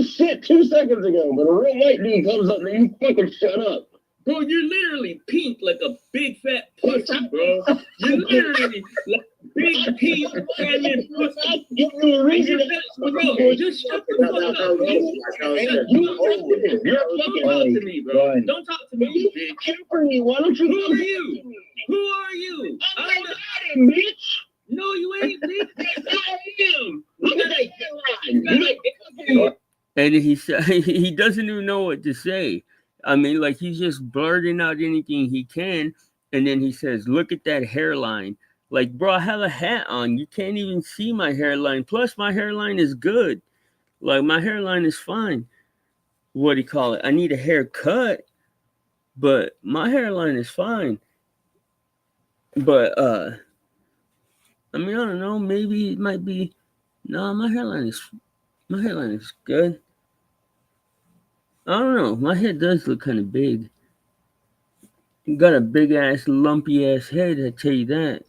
Shit 2 seconds ago, but a real white dude comes up and you fucking shut up. Bro, you're literally pink like a big fat pussy, bro. You're literally like big pink feminine pussy. Give you a reason to Bro, just shut the fuck up. You're Don't talk to me, bro. Don't talk to me, bitch. Why don't you? Who are you? Who are you? I'm not him, bitch. No, you ain't, bitch. I am. Look at that hairline. And he doesn't even know what to say. I mean, like, he's just blurting out anything he can, and then he says, look at that hairline. Like, bro, I have a hat on. You can't even see my hairline. Plus, my hairline is good. Like, my hairline is fine. What do you call it? I need a haircut, but my hairline is fine. But, I mean, I don't know. Maybe it might be, no, my hairline is good. I don't know. My head does look kind of big. You got a big ass, lumpy ass head, I tell you that.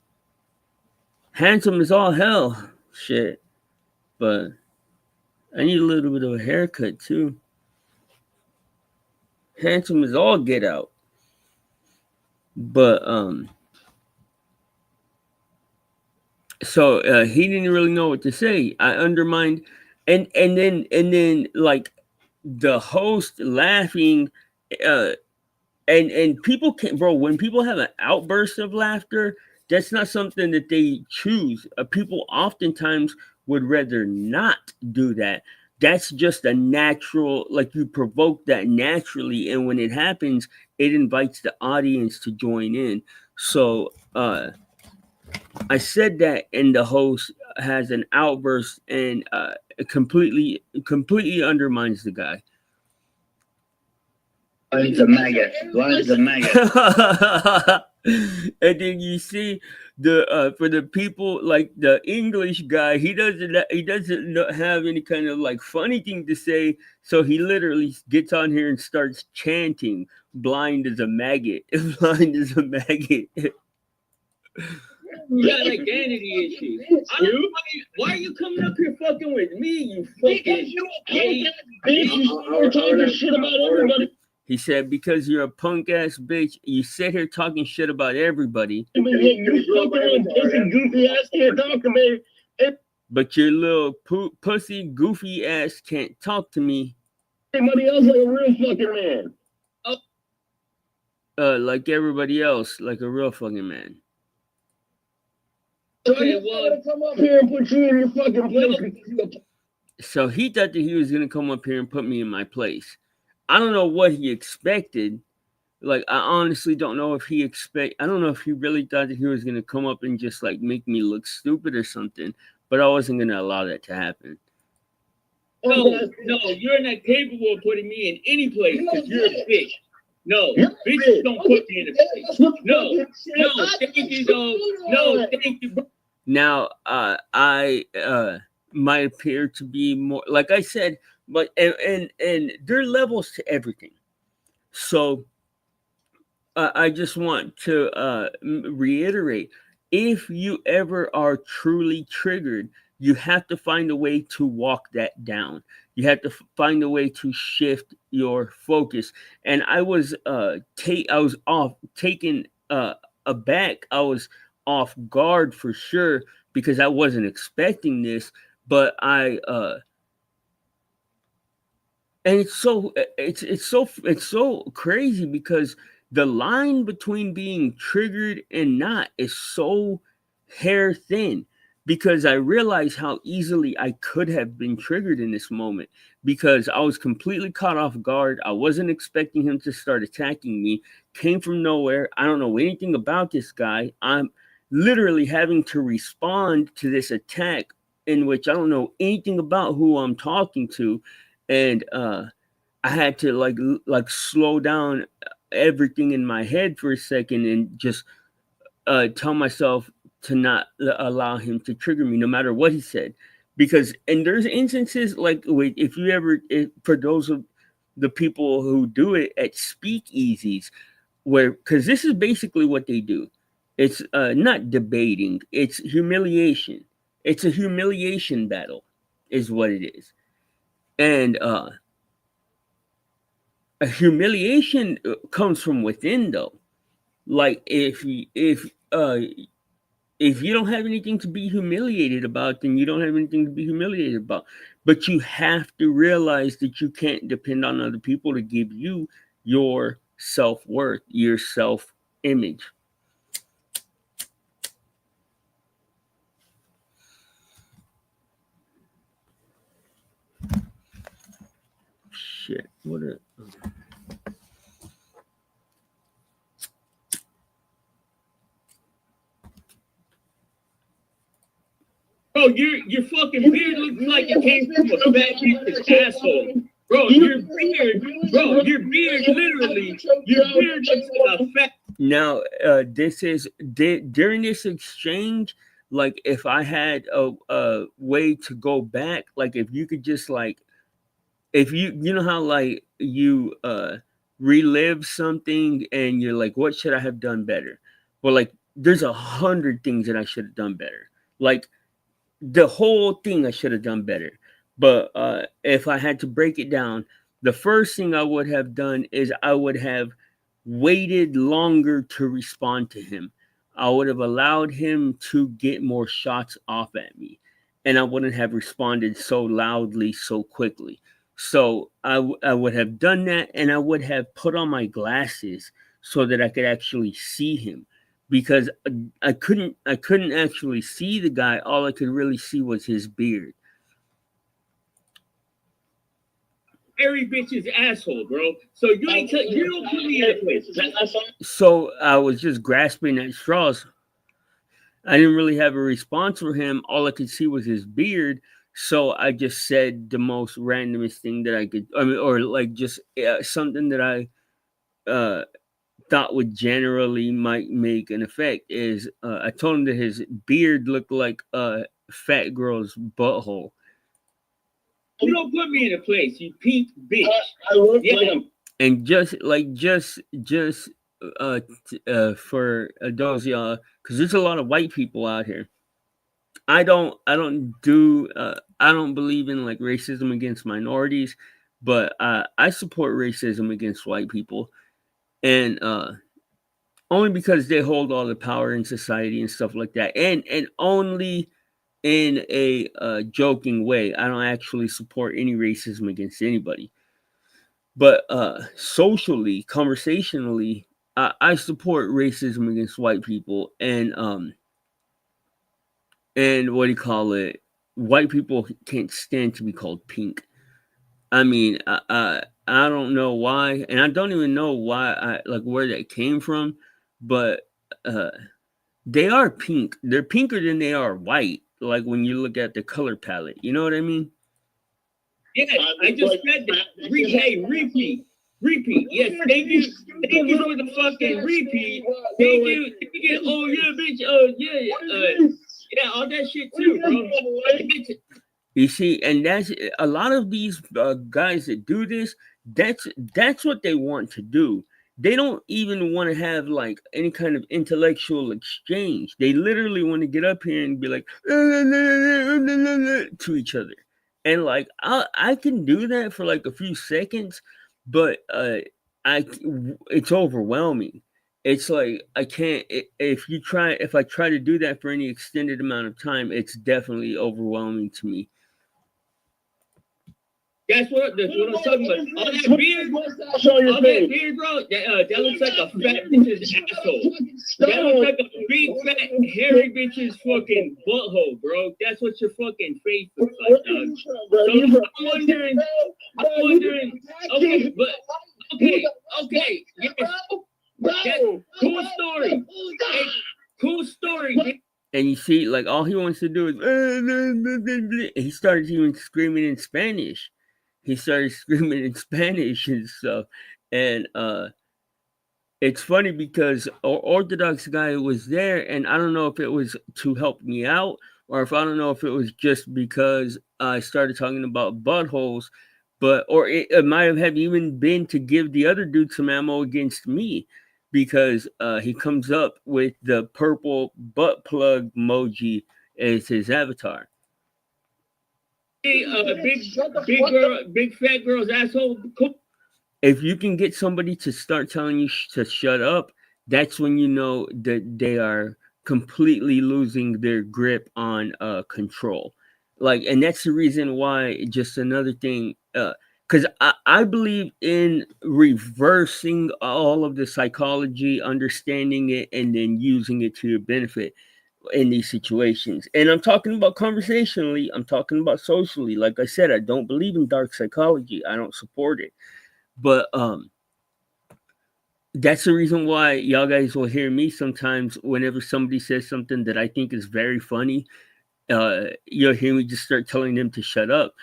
Handsome as all hell. Shit. But I need a little bit of a haircut too. Handsome as all get out. But so he didn't really know what to say. I undermined and then like the host laughing, and people can, bro, when people have an outburst of laughter, that's not something that they choose. People oftentimes would rather not do that. That's just a natural, like, you provoke that naturally, and when it happens, it invites the audience to join in. So I said that, and the host has an outburst and it completely undermines the guy. Blind the maggot. And then you see the for the people, like the English guy, he doesn't have any kind of like funny thing to say, so he literally gets on here and starts chanting, "Blind as a maggot, blind as a maggot." You got identity issues. Why are you coming up here fucking with me, you fucking gay bitch? You're talking shit about everybody. He said, because you're a punk ass bitch, you sit here talking shit about everybody. You fucking pussy goofy ass can't talk to me. But your little pussy goofy ass can't talk to me. Everybody else like a real fucking man. Like everybody else, like a real fucking man. Okay, well, come up here and put you in your fucking place. So he thought that he was gonna come up here and put me in my place. I don't know what he expected. Like, I honestly don't know if I don't know if he really thought that he was gonna come up and just like make me look stupid or something. But I wasn't gonna allow that to happen. No, you're not capable of putting me in any place because you're a bitch. No, bitches don't put me in a place. No, thank you, though. No, thank you. Now, I might appear to be more, like I said, but and there are levels to everything. So I just want to reiterate, if you ever are truly triggered, you have to find a way to walk that down. You have to find a way to shift your focus. And I was taken aback. I was off guard for sure because I wasn't expecting this, but and it's so crazy because the line between being triggered and not is so hair thin, because I realized how easily I could have been triggered in this moment because I was completely caught off guard. I wasn't expecting him to start attacking me. Came from nowhere. I don't know anything about this guy. I'm literally having to respond to this attack in which I don't know anything about who I'm talking to. And I had to like slow down everything in my head for a second and just tell myself to not allow him to trigger me no matter what he said. Because, and there's instances like, for those of the people who do it at speakeasies, where, because this is basically what they do. It's not debating, it's humiliation. It's a humiliation battle is what it is. And a humiliation comes from within, though. Like if you don't have anything to be humiliated about, then you don't have anything to be humiliated about. But you have to realize that you can't depend on other people to give you your self-worth, your self-image. Shit, what a... Bro, your fucking beard looks like it came from a fat bitch's asshole. Bro, your beard literally looks like a fat. Now, during this exchange, like if I had a way to go back, like if you could just like, if you know how like you relive something and you're like, what should I have done better? Well, like there's 100 things that I should have done better. Like the whole thing I should have done better. But if I had to break it down, the first thing I would have done is I would have waited longer to respond to him. I would have allowed him to get more shots off at me, and I wouldn't have responded so loudly so quickly. So I would have done that, and I would have put on my glasses so that I could actually see him, because I couldn't actually see the guy. All I could really see was his beard. Every bitch's asshole, bro. So you don't put me in a place. So I was just grasping at straws. I didn't really have a response for him. All I could see was his beard. So I just said the most randomest thing that I could, or like just something that I thought would generally might make an effect is I told him that his beard looked like a fat girl's butthole. You don't put me in a place, you pink bitch. I look like him. And just for those y'all, because there's a lot of white people out here. I don't believe in like racism against minorities, but I support racism against white people, and only because they hold all the power in society and stuff like that, and only in a joking way. I don't actually support any racism against anybody, but socially, conversationally, I support racism against white people, and what do you call it? White people can't stand to be called pink. I mean, I don't know why, and I don't even know why where that came from, but they are pink. They're pinker than they are white. Like when you look at the color palette, you know what I mean? Yeah, I just said that. Repeat. Yes, thank you for the fucking repeat. Thank you. Oh yeah, bitch. Oh yeah. Yeah, all that shit too, bro. You see, and that's a lot of these guys that do this. That's what they want to do. They don't even want to have like any kind of intellectual exchange. They literally want to get up here and be like to each other. And like I can do that for like a few seconds, but it's overwhelming. It's like I can't if I try to do that for any extended amount of time, it's definitely overwhelming to me. That's what I'm talking about. All that beard, bro, that looks like a fat bitch's asshole. That looks like a big, fat, hairy bitch's fucking butthole, bro. That's what your fucking face looks like, dog. So I'm wondering, okay, yes. Cool story. Hey, cool story. And you see, like, all he wants to do is he started even screaming in Spanish. He started screaming in Spanish and stuff. And it's funny because Orthodox guy was there, and I don't know if it was to help me out or if I don't know if it was just because I started talking about buttholes, or it might have even been to give the other dude some ammo against me, because he comes up with the purple butt plug emoji as his avatar. Big fat girl's asshole. If you can get somebody to start telling you to shut up, that's when you know that they are completely losing their grip on control. Like, and that's the reason why. Just another thing, because I believe in reversing all of the psychology, understanding it, and then using it to your benefit in these situations. And I'm talking about conversationally, I'm talking about socially. Like I said, I don't believe in dark psychology. I don't support it. But that's the reason why y'all guys will hear me sometimes whenever somebody says something that I think is very funny, you'll hear me just start telling them to shut up.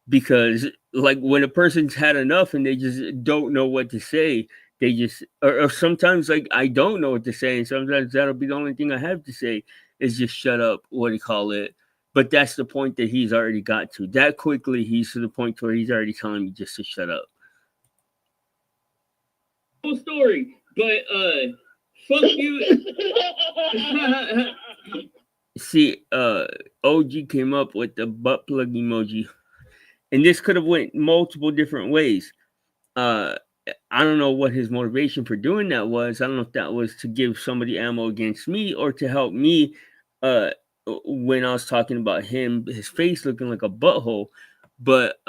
Because like when a person's had enough and they just don't know what to say, they just or sometimes like I don't know what to say, and sometimes that'll be the only thing I have to say is just shut up. What do you call it? But that's the point that he's already got to. That quickly, he's to the point where he's already telling me just to shut up. Cool story, but fuck you. See, OG came up with the butt plug emoji, and this could have went multiple different ways. I don't know what his motivation for doing that was. I don't know if that was to give somebody ammo against me or to help me when I was talking about him, his face looking like a butthole. But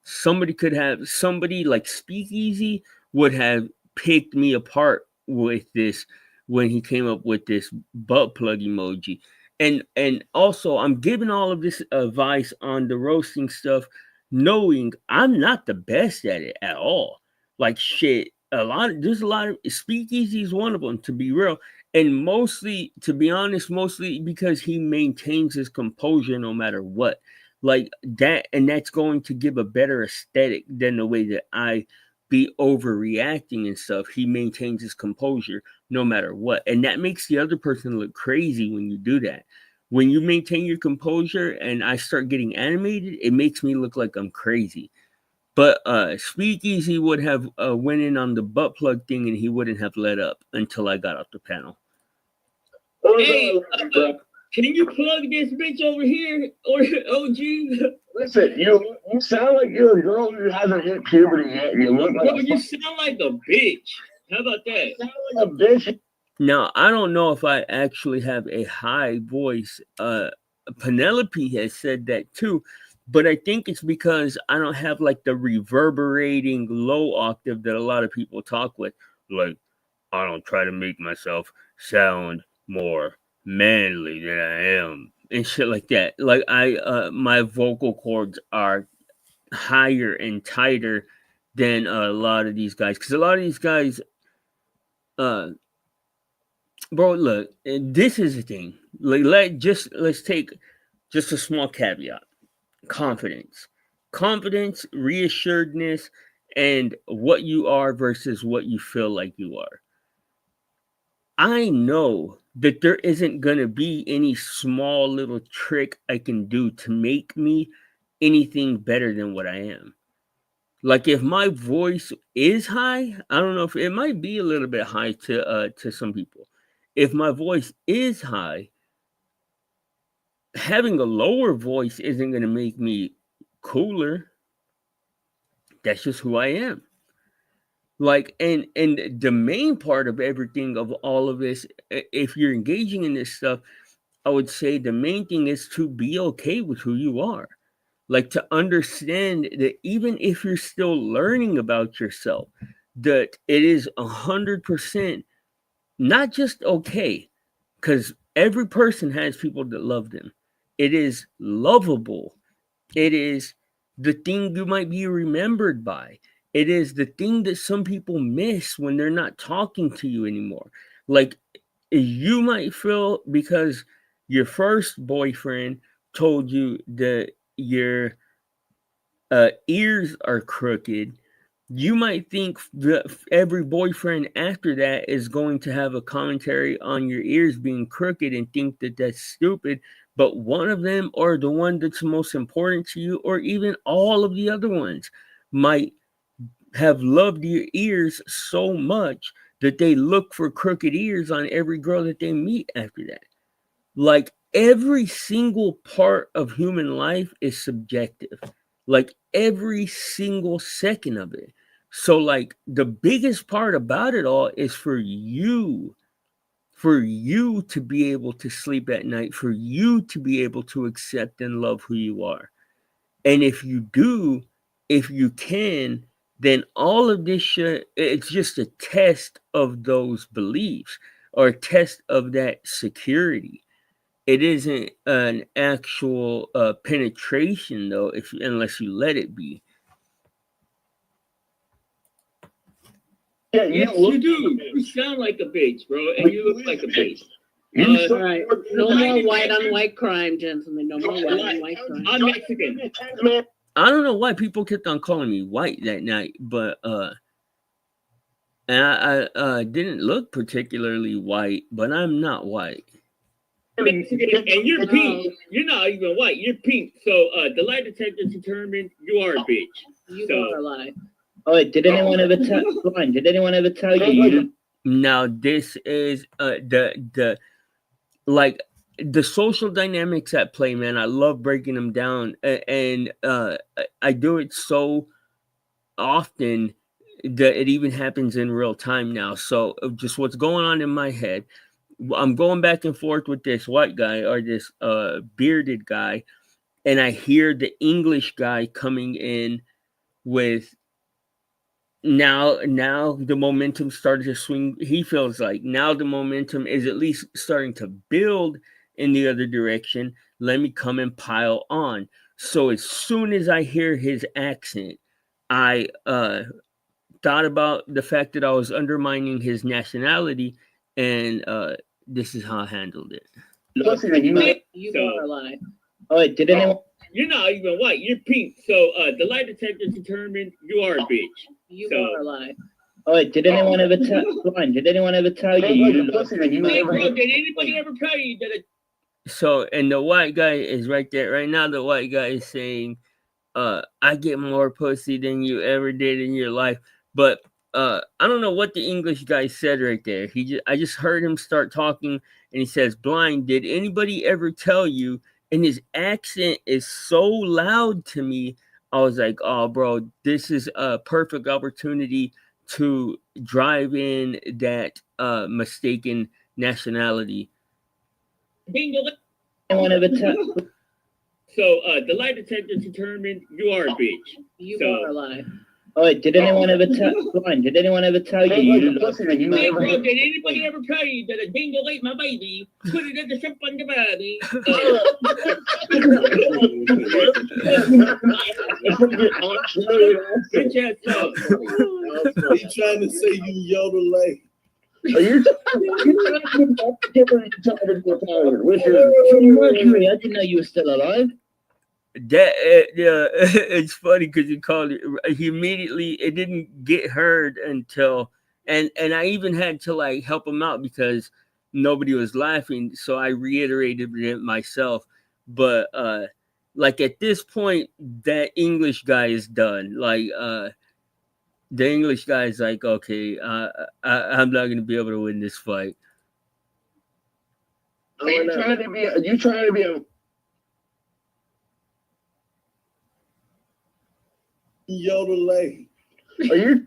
somebody like Speakeasy would have picked me apart with this when he came up with this butt plug emoji. And also, I'm giving all of this advice on the roasting stuff, knowing I'm not the best at it at all. Like shit, there's a lot of Speakeasy is one of them, to be real, and mostly, to be honest, mostly because he maintains his composure no matter what. Like that, and that's going to give a better aesthetic than the way that I be overreacting and stuff. He maintains his composure no matter what, and that makes the other person look crazy when you do that. When you maintain your composure and I start getting animated, it makes me look like I'm crazy. But Speakeasy would have went in on the butt plug thing, and he wouldn't have let up until I got off the panel. Hey, can you plug this bitch over here, or OG? Listen, you sound like you're a girl who hasn't hit puberty yet. You look like you sound like a bitch. How about that? You sound like a bitch. Now, I don't know if I actually have a high voice. Penelope has said that too. But I think it's because I don't have like the reverberating low octave that a lot of people talk with. Like, I don't try to make myself sound more manly than I am and shit like that. Like my vocal cords are higher and tighter than a lot of these guys. Because a lot of these guys, bro, look, this is the thing. Like, let's take just a small caveat. Confidence, reassuredness, and what you are versus what you feel like you are. I know that there isn't going to be any small little trick I can do to make me anything better than what I am. Like if my voice is high, I don't know if it might be a little bit high to some people. If my voice is high, having a lower voice isn't going to make me cooler. That's just who I am. Like, and the main part of everything of all of this, if you're engaging in this stuff, I would say the main thing is to be okay with who you are. Like to understand that even if you're still learning about yourself, that it is 100% not just okay, because every person has people that love them. It is lovable. It is the thing you might be remembered by. It is the thing that some people miss when they're not talking to you anymore. Like you might feel because your first boyfriend told you that your ears are crooked, you might think that every boyfriend after that is going to have a commentary on your ears being crooked and think that that's stupid. But one of them, or the one that's most important to you, or even all of the other ones, might have loved your ears so much that they look for crooked ears on every girl that they meet after that. Like every single part of human life is subjective. Like every single second of it. So like the biggest part about it all is for you to be able to sleep at night, for you to be able to accept and love who you are. And if you do, if you can, then all of this shit, it's just a test of those beliefs or a test of that security. It isn't an actual penetration though, unless you let it be. Yeah, Yes, you do. You sound like a bitch, bro, and you look like a bitch. All right. No more white on white crime, gentlemen. No more white on white crime. I'm Mexican. I don't know why people kept on calling me white that night, but and I didn't look particularly white, but I'm not white. Mexican, and you're pink. You're not even white. You're pink. So the lie detector determined you are a bitch. You So- are alive. Oh, wait, did anyone ever tell Brian? Did anyone ever tell you? Now this is the like the social dynamics at play, man. I love breaking them down, and I do it so often that it even happens in real time now. So just what's going on in my head, I'm going back and forth with this white guy or this bearded guy, and I hear the English guy coming in with now the momentum started to swing. He feels like now the momentum is at least starting to build in the other direction. Let me come and pile on. So as soon as I hear his accent, I thought about the fact that I was undermining his nationality, and this is how I handled it. You So- are alive. Oh, wait, did anyone? You're not even white. You're pink. So the lie detector determined you are a bitch. You So- are alive. Oh, wait, did anyone ever tell Brian? Did anyone ever tell you? Hey, bro, did anybody ever tell you that So, and the white guy is right there right now. The white guy is saying, I get more pussy than you ever did in your life. But I don't know what the English guy said right there. I just heard him start talking, and he says, "Blind, did anybody ever tell you?" And his accent is so loud to me. I was like, "Oh, bro, this is a perfect opportunity to drive in that mistaken nationality." bingo? Anyone ever tell? So the lie detector determined you are a bitch. You So- are alive. Oh, wait, did anyone ever tell Brian? Did anyone ever tell you? Hey, bro, did anybody ever tell you that a dingo ate my baby? Put it in the shrimp on the body. Good job, so. He trying to say you yodel like. Are you? Mercury, I didn't know you were still alive. That yeah, it's funny because he called it. He immediately it didn't get heard until and I even had to like help him out because nobody was laughing, so I reiterated it myself. But like at this point, that English guy is done. Like the English guy is like, okay, I'm not gonna be able to win this fight. Are you trying to be? Are you trying to be a? Yodelay. Are you?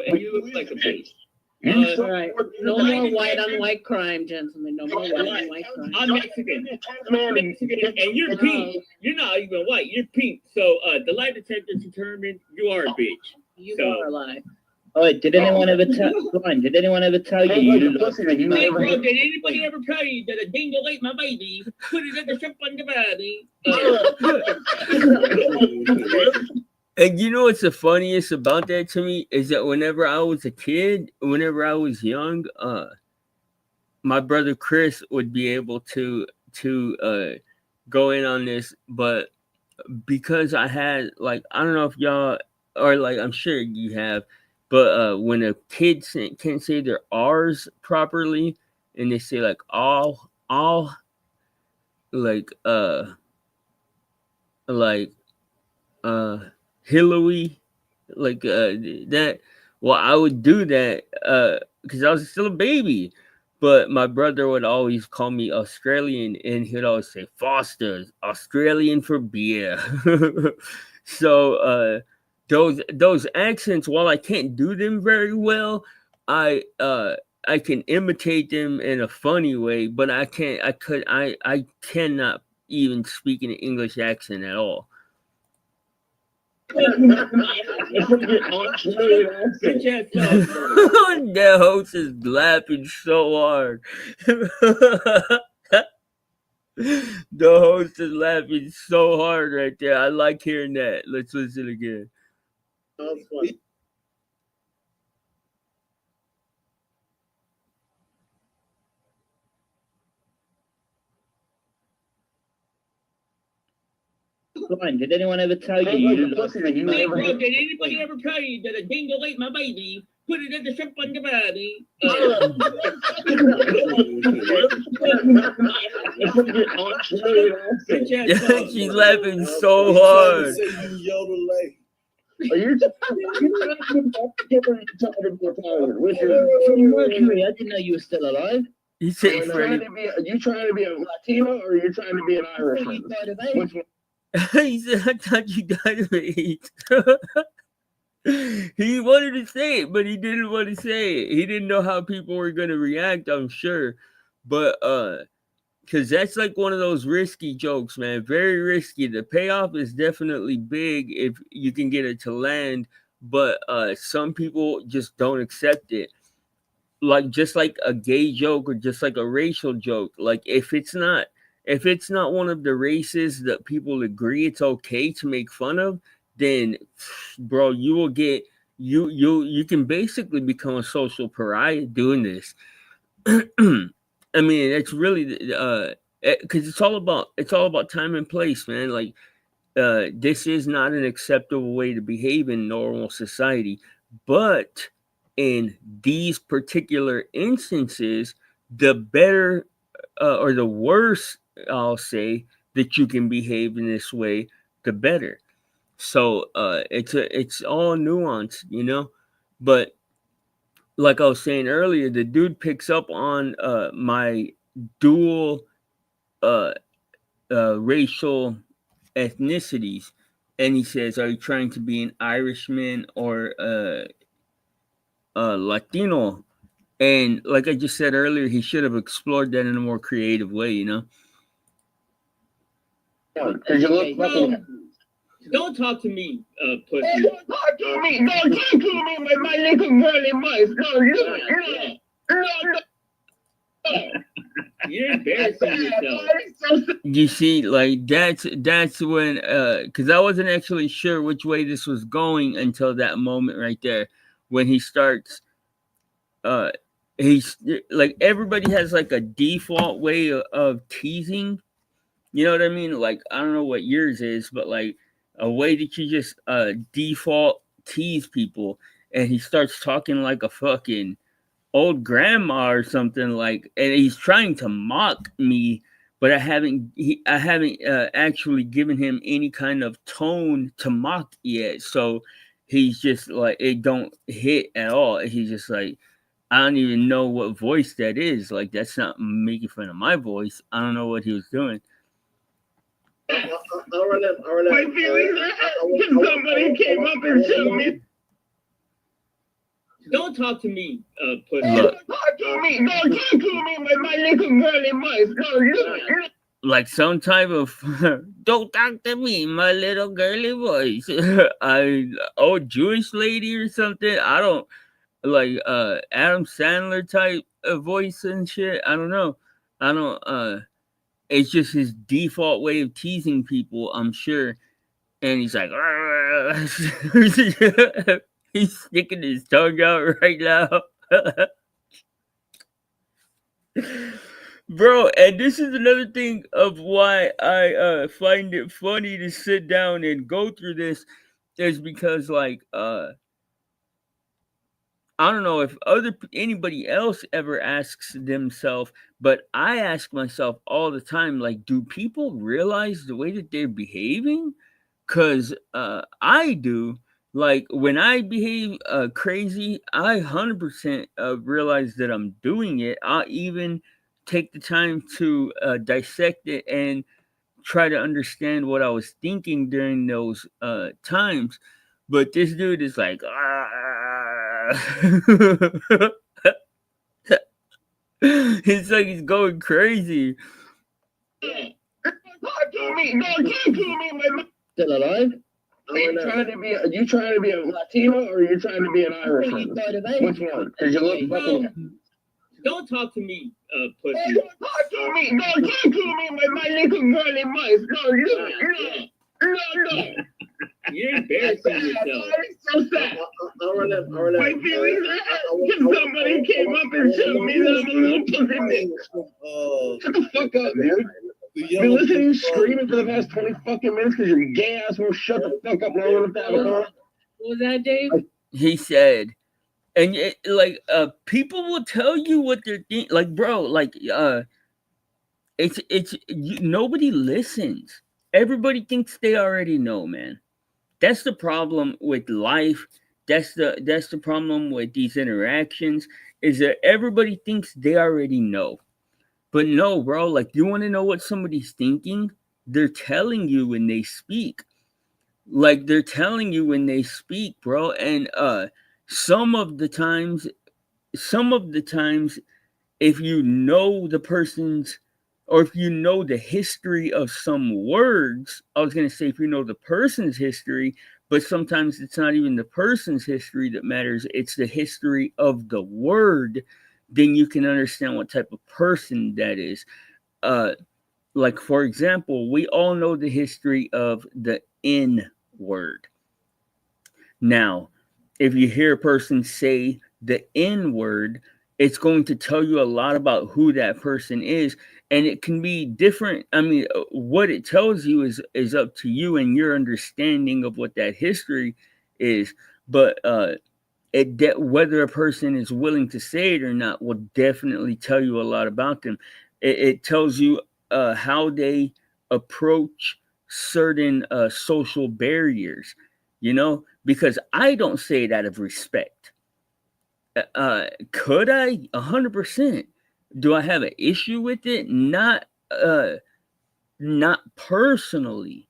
And you look like a bitch. All right. No more white on white crime, gentlemen. No more white on white crime. I'm Mexican. And you're pink. You're not even white. You're pink. So the lie detector determined you are a bitch. You So- are alive. Oh, wait, did anyone ever tell Blind, did anyone ever tell you you look Hey, bro, did anybody ever tell you that a dingo ate my baby? Put it in the shrimp on the body. And you know what's the funniest about that to me is that whenever I was a kid, whenever I was young, my brother Chris would be able to go in on this, but because I had like I don't know if y'all or like I'm sure you have, but when a kid can't say their R's properly and they say like all like Hillary, like that. Well, I would do that because I was still a baby, but my brother would always call me Australian, and he'd always say Foster's Australian for beer. So those accents, while I can't do them very well, I can imitate them in a funny way, but I cannot even speak in an English accent at all. The host is laughing so hard. The host is laughing so hard right there. I like hearing that. Let's listen again. That was funny. Blind, did anyone ever tell you you look Hey, bro, did anybody ever tell you that a dingo ate my baby? Put it in the shrimp on the body. She's laughing so hard. Say you Yodelay. Are you Mercury? I didn't know you were still alive. He said, Are you trying to be a Latino or are you trying to be an Irishman? Which one? he said, I thought you died of AIDS. He wanted to say it, but he didn't want to say it. He didn't know how people were going to react, I'm sure. But, because that's like one of those risky jokes, man. Very risky. The payoff is definitely big if you can get it to land, but some people just don't accept it. Like just like a gay joke or just like a racial joke. Like if it's not one of the races that people agree it's okay to make fun of, then bro, you will get you can basically become a social pariah doing this. I mean, it's really because it's all about time and place, man. Like this is not an acceptable way to behave in normal society, but in these particular instances, the better or the worse, I'll say, that you can behave in this way, the better. So it's all nuance, you know. But like I was saying earlier, the dude picks up on my dual racial ethnicities, and he says, "Are you trying to be an Irishman or Latino?" And like I just said earlier, he should have explored that in a more creative way, you know. Because you look fucking. Don't talk to me, pussy. Don't talk to me, my little girly voice. No. You're embarrassing yourself. You see, like that's when because I wasn't actually sure which way this was going until that moment right there when he starts he's like everybody has like a default way of teasing, you know what I mean? Like I don't know what yours is, but like a way that you just default tease people, and he starts talking like a fucking old grandma or something, like, and he's trying to mock me, but I haven't actually given him any kind of tone to mock yet. So he's just like, it don't hit at all. He's just like, I don't even know what voice that is. Like, that's not making fun of my voice. I don't know what he was doing. My feelings are hurt. Somebody came up and told me. Don't talk to me, pussy. Don't talk to me. Don't talk to me with my little girly voice. No, like some type of don't talk to me, my little girly voice. Jewish lady or something. I don't like Adam Sandler type of voice and shit. I don't know. It's just his default way of teasing people, I'm sure. And he's like, he's sticking his tongue out right now. Bro, and this is another thing of why I find it funny to sit down and go through this, is because, like, I don't know if anybody else ever asks themselves, but I ask myself all the time, like, do people realize the way that they're behaving? Because I do. Like, when I behave crazy, I 100% realize that I'm doing it. I'll even take the time to dissect it and try to understand what I was thinking during those times. But this dude is like, it's like he's going crazy. Don't talk to me. Don't talk to me. Still alive? Are you trying to be a Latino, or are you trying to be an Irishman? Which one? Because you look fucking... Don't talk to me, pussy. Don't talk to me. Don't talk to me with my little girly voice. No. You're embarrassing yourself. So sad. My feelings are hurt. Somebody came up and told me that I'm a little pussy bitch. Shut the fuck up, man. Been listening to you screaming for the past 20 fucking minutes because your gay ass won't shut the fuck up long enough to have a car. What was that, Dave? He said, and people will tell you what they're thinking. Like, bro, like, nobody listens. Everybody thinks they already know, man. That's the problem with life. That's the problem with these interactions, is that everybody thinks they already know. But no, bro, like, you want to know what somebody's thinking? They're telling you when they speak. Like, they're telling you when they speak, bro. And some of the times, if you know the person's, or if you know the history of some words, I was going to say if you know the person's history, but sometimes it's not even the person's history that matters. It's the history of the word. Then you can understand what type of person that is. Like, for example, we all know the history of the N word. Now, if you hear a person say the N word, it's going to tell you a lot about who that person is. And it can be different. I mean, what it tells you is up to you and your understanding of what that history is. But whether a person is willing to say it or not will definitely tell you a lot about them. It tells you how they approach certain social barriers, because I don't say it out of respect. Could I? 100%. Do I have an issue with it? Not personally.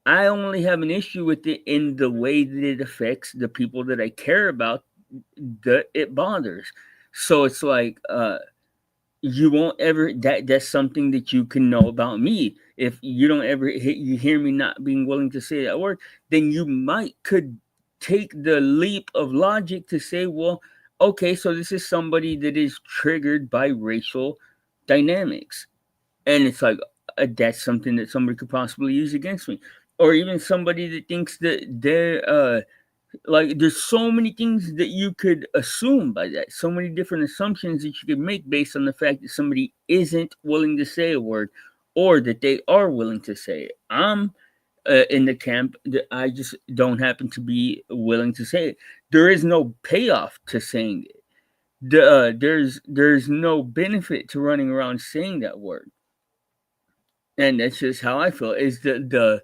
I only have an issue with it in the way that it affects the people that I care about, that it bothers. So it's like, you won't ever, that's something that you can know about me. If you don't ever you hear me not being willing to say that word, then you could take the leap of logic to say, well, okay, so this is somebody that is triggered by racial dynamics. And it's like, that's something that somebody could possibly use against me. Or even somebody that thinks that they're, like, there's so many things that you could assume by that. So many different assumptions that you could make based on the fact that somebody isn't willing to say a word, or that they are willing to say it. I'm in the camp that I just don't happen to be willing to say it. There is no payoff to saying it. there's no benefit to running around saying that word, and that's just how I feel. Is the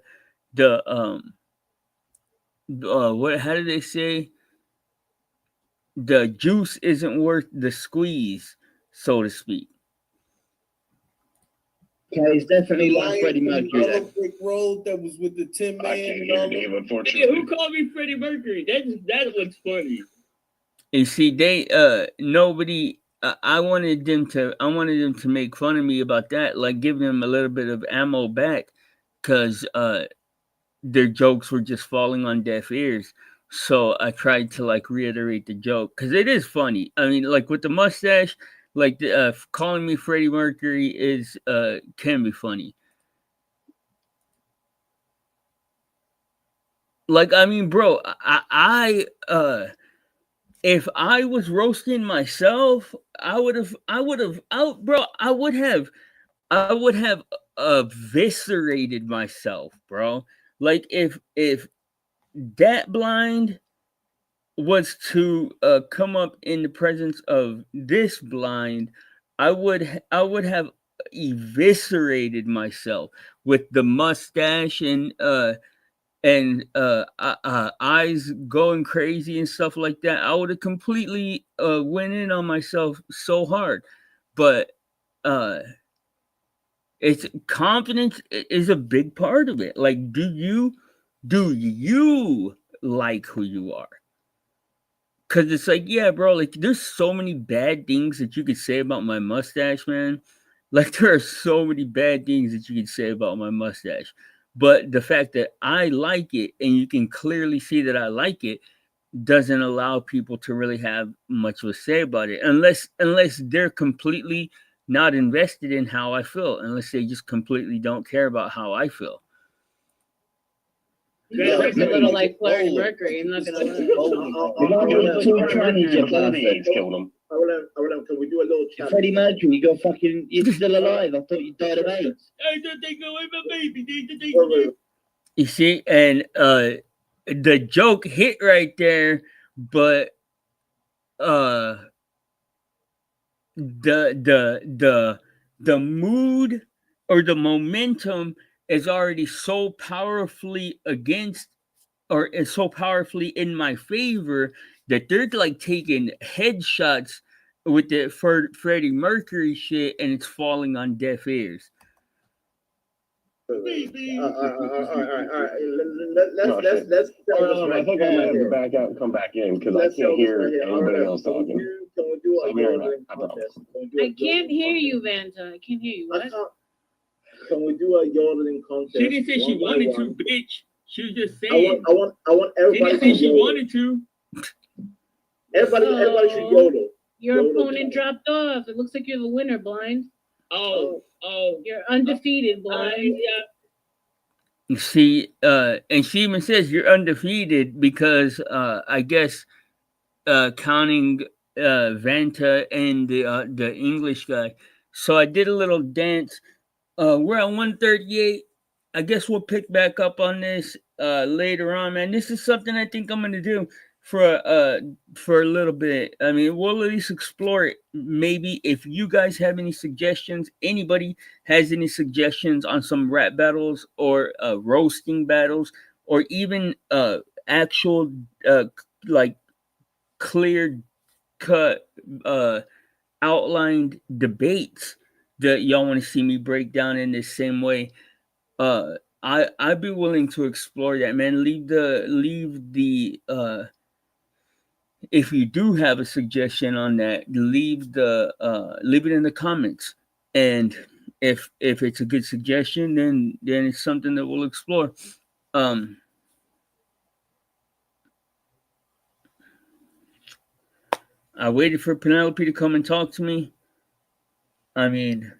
what? How do they say? The juice isn't worth the squeeze, so to speak. Okay, it's definitely like Lion Freddie from Mercury. Yellow Then. Brick Road that was with the Tin Man. I can't and hear all Dave, that. Hey, unfortunately. who called me Freddie Mercury? That looks funny. You see, they nobody. I wanted them to make fun of me about that, like give them a little bit of ammo back, because their jokes were just falling on deaf ears. So I tried to like reiterate the joke because it is funny. I mean, like with the mustache, like calling me Freddie Mercury is can be funny. Like, I mean, bro, I if I was roasting myself, I would have eviscerated myself, bro. Like if that blind was to come up in the presence of this blind, I would have eviscerated myself with the mustache and eyes going crazy and stuff like that. I would have completely went in on myself so hard. But it's confidence is a big part of it. Like, do you like who you are? Because it's like, yeah, bro, like there's so many bad things that you could say about my mustache, man. Like there are so many bad things that you could say about my mustache. But the fact that I like it and you can clearly see that I like it doesn't allow people to really have much of a say about it unless they're completely not invested in how I feel, unless they just completely don't care about how I feel. It's a little like Freddie Mercury. I'm not gonna lie. Killed him. Can we do a little chat? Freddie Mercury, you're still alive. I thought you died of AIDS. I thought they go with my baby. You see, and the joke hit right there, but the mood or the momentum is already so powerfully against, or is so powerfully in my favor, that they're like taking headshots with the Freddie Mercury shit, and it's falling on deaf ears. All right. Let's I think I might have to back out and come back in because I can't hear anybody else talking. Can we do a yodeling contest? I can't hear you, Vanta. I can't hear you. What? Can we do a yodeling contest? She didn't say she wanted to, bitch. She was just I saying. want everybody. She didn't say she wanted to. Everybody should yodel. Your opponent dropped off. It looks like you're the winner, Blind. Oh. You're undefeated, Blind. Yeah. You see, and she even says you're undefeated because I guess counting Vanta and the English guy. So I did a little dance. We're at 138. I guess we'll pick back up on this later on, man. This is something I think I'm gonna do for a little bit. I mean, we'll at least explore it. Maybe if you guys have any suggestions, anybody has any suggestions on some rap battles or roasting battles, or even actual like clear cut outlined debates that y'all want to see me break down in this same way, I'd be willing to explore that, man. Leave the if you do have a suggestion on that, leave it in the comments. And if it's a good suggestion, then it's something that we'll explore. I waited for Penelope to come and talk to me. I mean,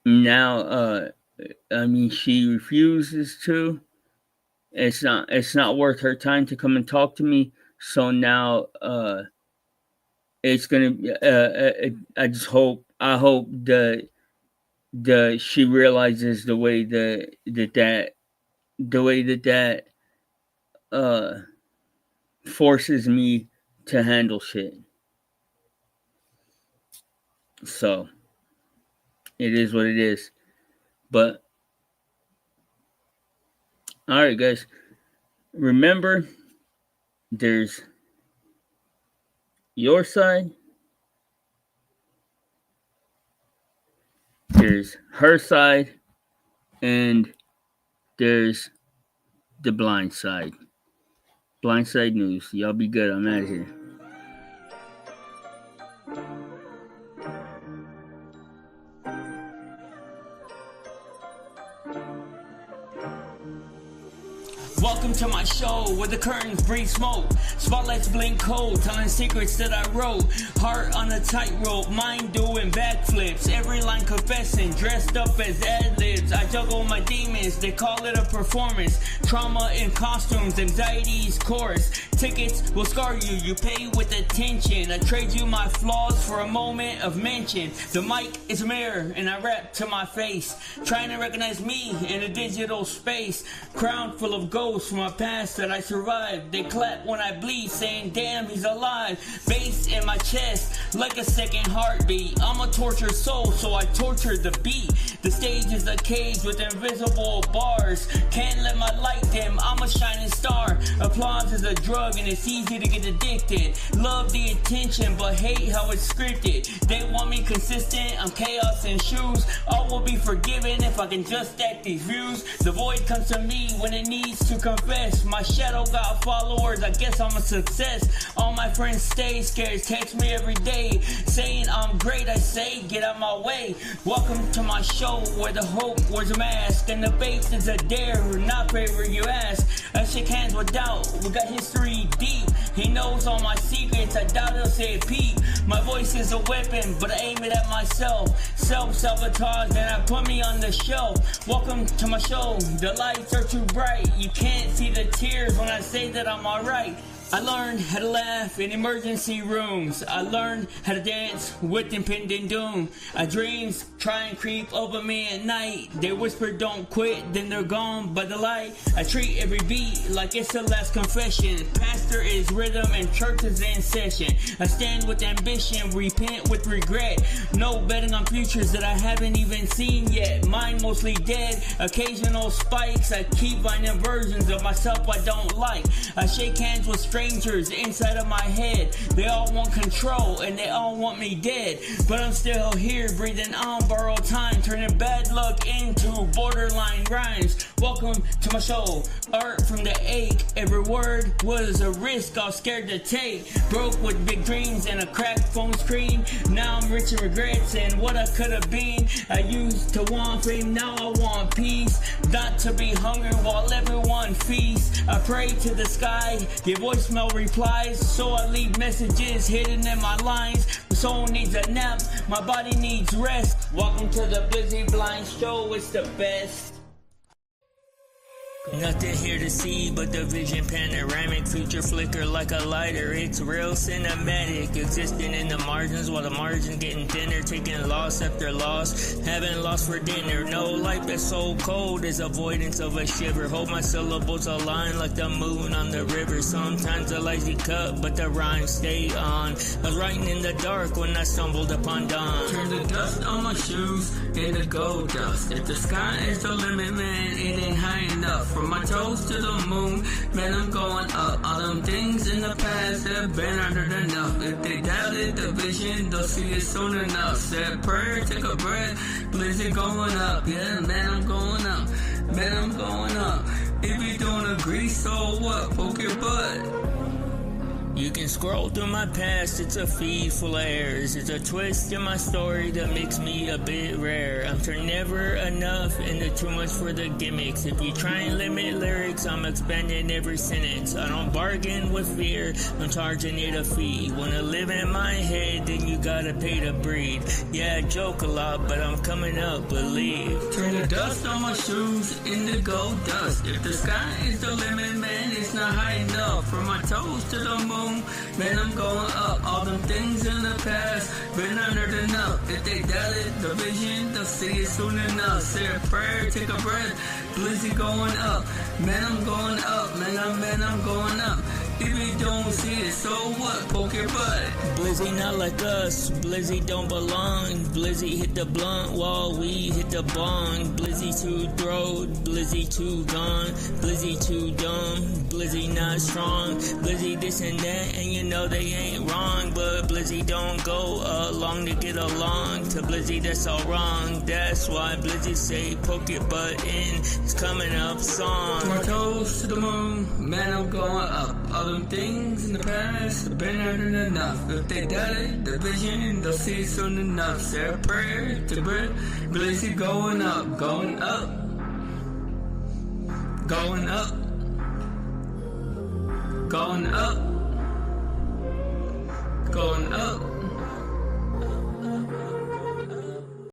now, she refuses to. It's not worth her time to come and talk to me. So now, it's gonna. I hope that she realizes the way that forces me to handle shit. So it is what it is. But all right, guys, remember, there's your side, there's her side, and there's the blind side. Blindside News. Y'all be good. I'm out of here. Welcome to my show where the curtains breathe smoke. Spotlights blink cold, telling secrets that I wrote. Heart on a tightrope, mind doing backflips. Every line confessing, dressed up as ad-libs. I juggle my demons, they call it a performance. Trauma in costumes, anxiety's chorus. Tickets will scar you, you pay with attention. I trade you my flaws for a moment of mention. The mic is a mirror and I rap to my face. Trying to recognize me in a digital space. Crown full of gold from my past that I survived. They clap when I bleed, saying damn, he's alive. Bass in my chest like a second heartbeat. I'm a tortured soul, so I torture the beat. The stage is a cage with invisible bars. Can't let my light dim, I'm a shining star. Applause is a drug and it's easy to get addicted. Love the attention but hate how it's scripted. They want me consistent, I'm chaos in shoes. All will be forgiven if I can just stack these views. The void comes to me when it needs to confess. My shadow got followers, I guess I'm a success. All my friends stay scared, text me every day saying I'm great. I say get out my way. Welcome to my show where the hope wears a mask and the bait is a dare, not favor you ask. I shake hands with doubt, we got history deep. He knows all my secrets, I doubt he'll say it peep. My voice is a weapon, but I aim it at myself. Self-sabotage, and I put me on the shelf. Welcome to my show, the lights are too bright. You can't see the tears when I say that I'm alright. I learned how to laugh in emergency rooms. I learned how to dance with impending doom. Dreams try and creep over me at night. They whisper don't quit, then they're gone by the light. I treat every beat like it's the last confession. Pastor is rhythm and church is in session. I stand with ambition, repent with regret. No betting on futures that I haven't even seen yet. Mine mostly dead, occasional spikes. I keep finding versions of myself I don't like. I shake hands with strangers inside of my head. They all want control and they all want me dead. But I'm still here breathing on borrowed time, turning bad luck into borderline rhymes. Welcome to my show, art from the ache. Every word was a risk I was scared to take. Broke with big dreams and a cracked phone screen. Now I'm rich in regrets and what I could have been. I used to want fame, now I want peace. Not to be hungry while everyone feasts. I pray to the sky, give voicemail replies, so I leave messages hidden in my lines. My soul needs a nap, my body needs rest. Welcome to the Busy Blind Show, it's the best. Nothing here to see but the vision panoramic. Future flicker like a lighter. It's real cinematic, existing in the margins while the margins getting thinner. Taking loss after loss, having lost for dinner. No life that's so cold is avoidance of a shiver. Hold my syllables aligned like the moon on the river. Sometimes a lazy cut but the rhymes stay on. I was writing in the dark when I stumbled upon dawn. Turn the dust on my shoes into gold dust. If the sky is the limit, man, it ain't high enough. From my toes to the moon, man, I'm going up. All them things in the past have been under enough. If they doubted the vision, they'll see it soon enough. Said prayer, take a breath, blizzard going up. Yeah, man, I'm going up. Man, I'm going up. If you don't agree, so what? Poke your butt. You can scroll through my past, it's a feed full of errors. It's a twist in my story that makes me a bit rare. I'm sure never enough into too much for the gimmicks. If you try and limit lyrics, I'm expanding every sentence. I don't bargain with fear, I'm charging it a fee. Wanna live in my head, then you gotta pay to breathe. Yeah, I joke a lot, but I'm coming up, believe. Turn the dust on my shoes into gold dust. If the sky is the limit, man, it's not high enough. From my toes to the moon, man, I'm going up. All them things in the past been under enough. If they doubted the vision, they'll see it soon enough. Say a prayer, take a breath, blizzard going up. Man, I'm going up. Man, I'm going up. If you don't see it, so what? Poke your butt. Blizzy not like us, Blizzy don't belong. Blizzy hit the blunt while we hit the bong. Blizzy too throat, Blizzy too gone. Blizzy too dumb, Blizzy not strong. Blizzy this and that, and you know they ain't wrong. But Blizzy don't go along to get along. To Blizzy that's all wrong. That's why Blizzy say poke your butt in. It's coming up song. My toes to the moon, man I'm going up. All them things in the past have been earning enough. If they doubt it, the vision, they'll see soon enough. Say a prayer to Blizzy going up, going up, going up, going up, going up.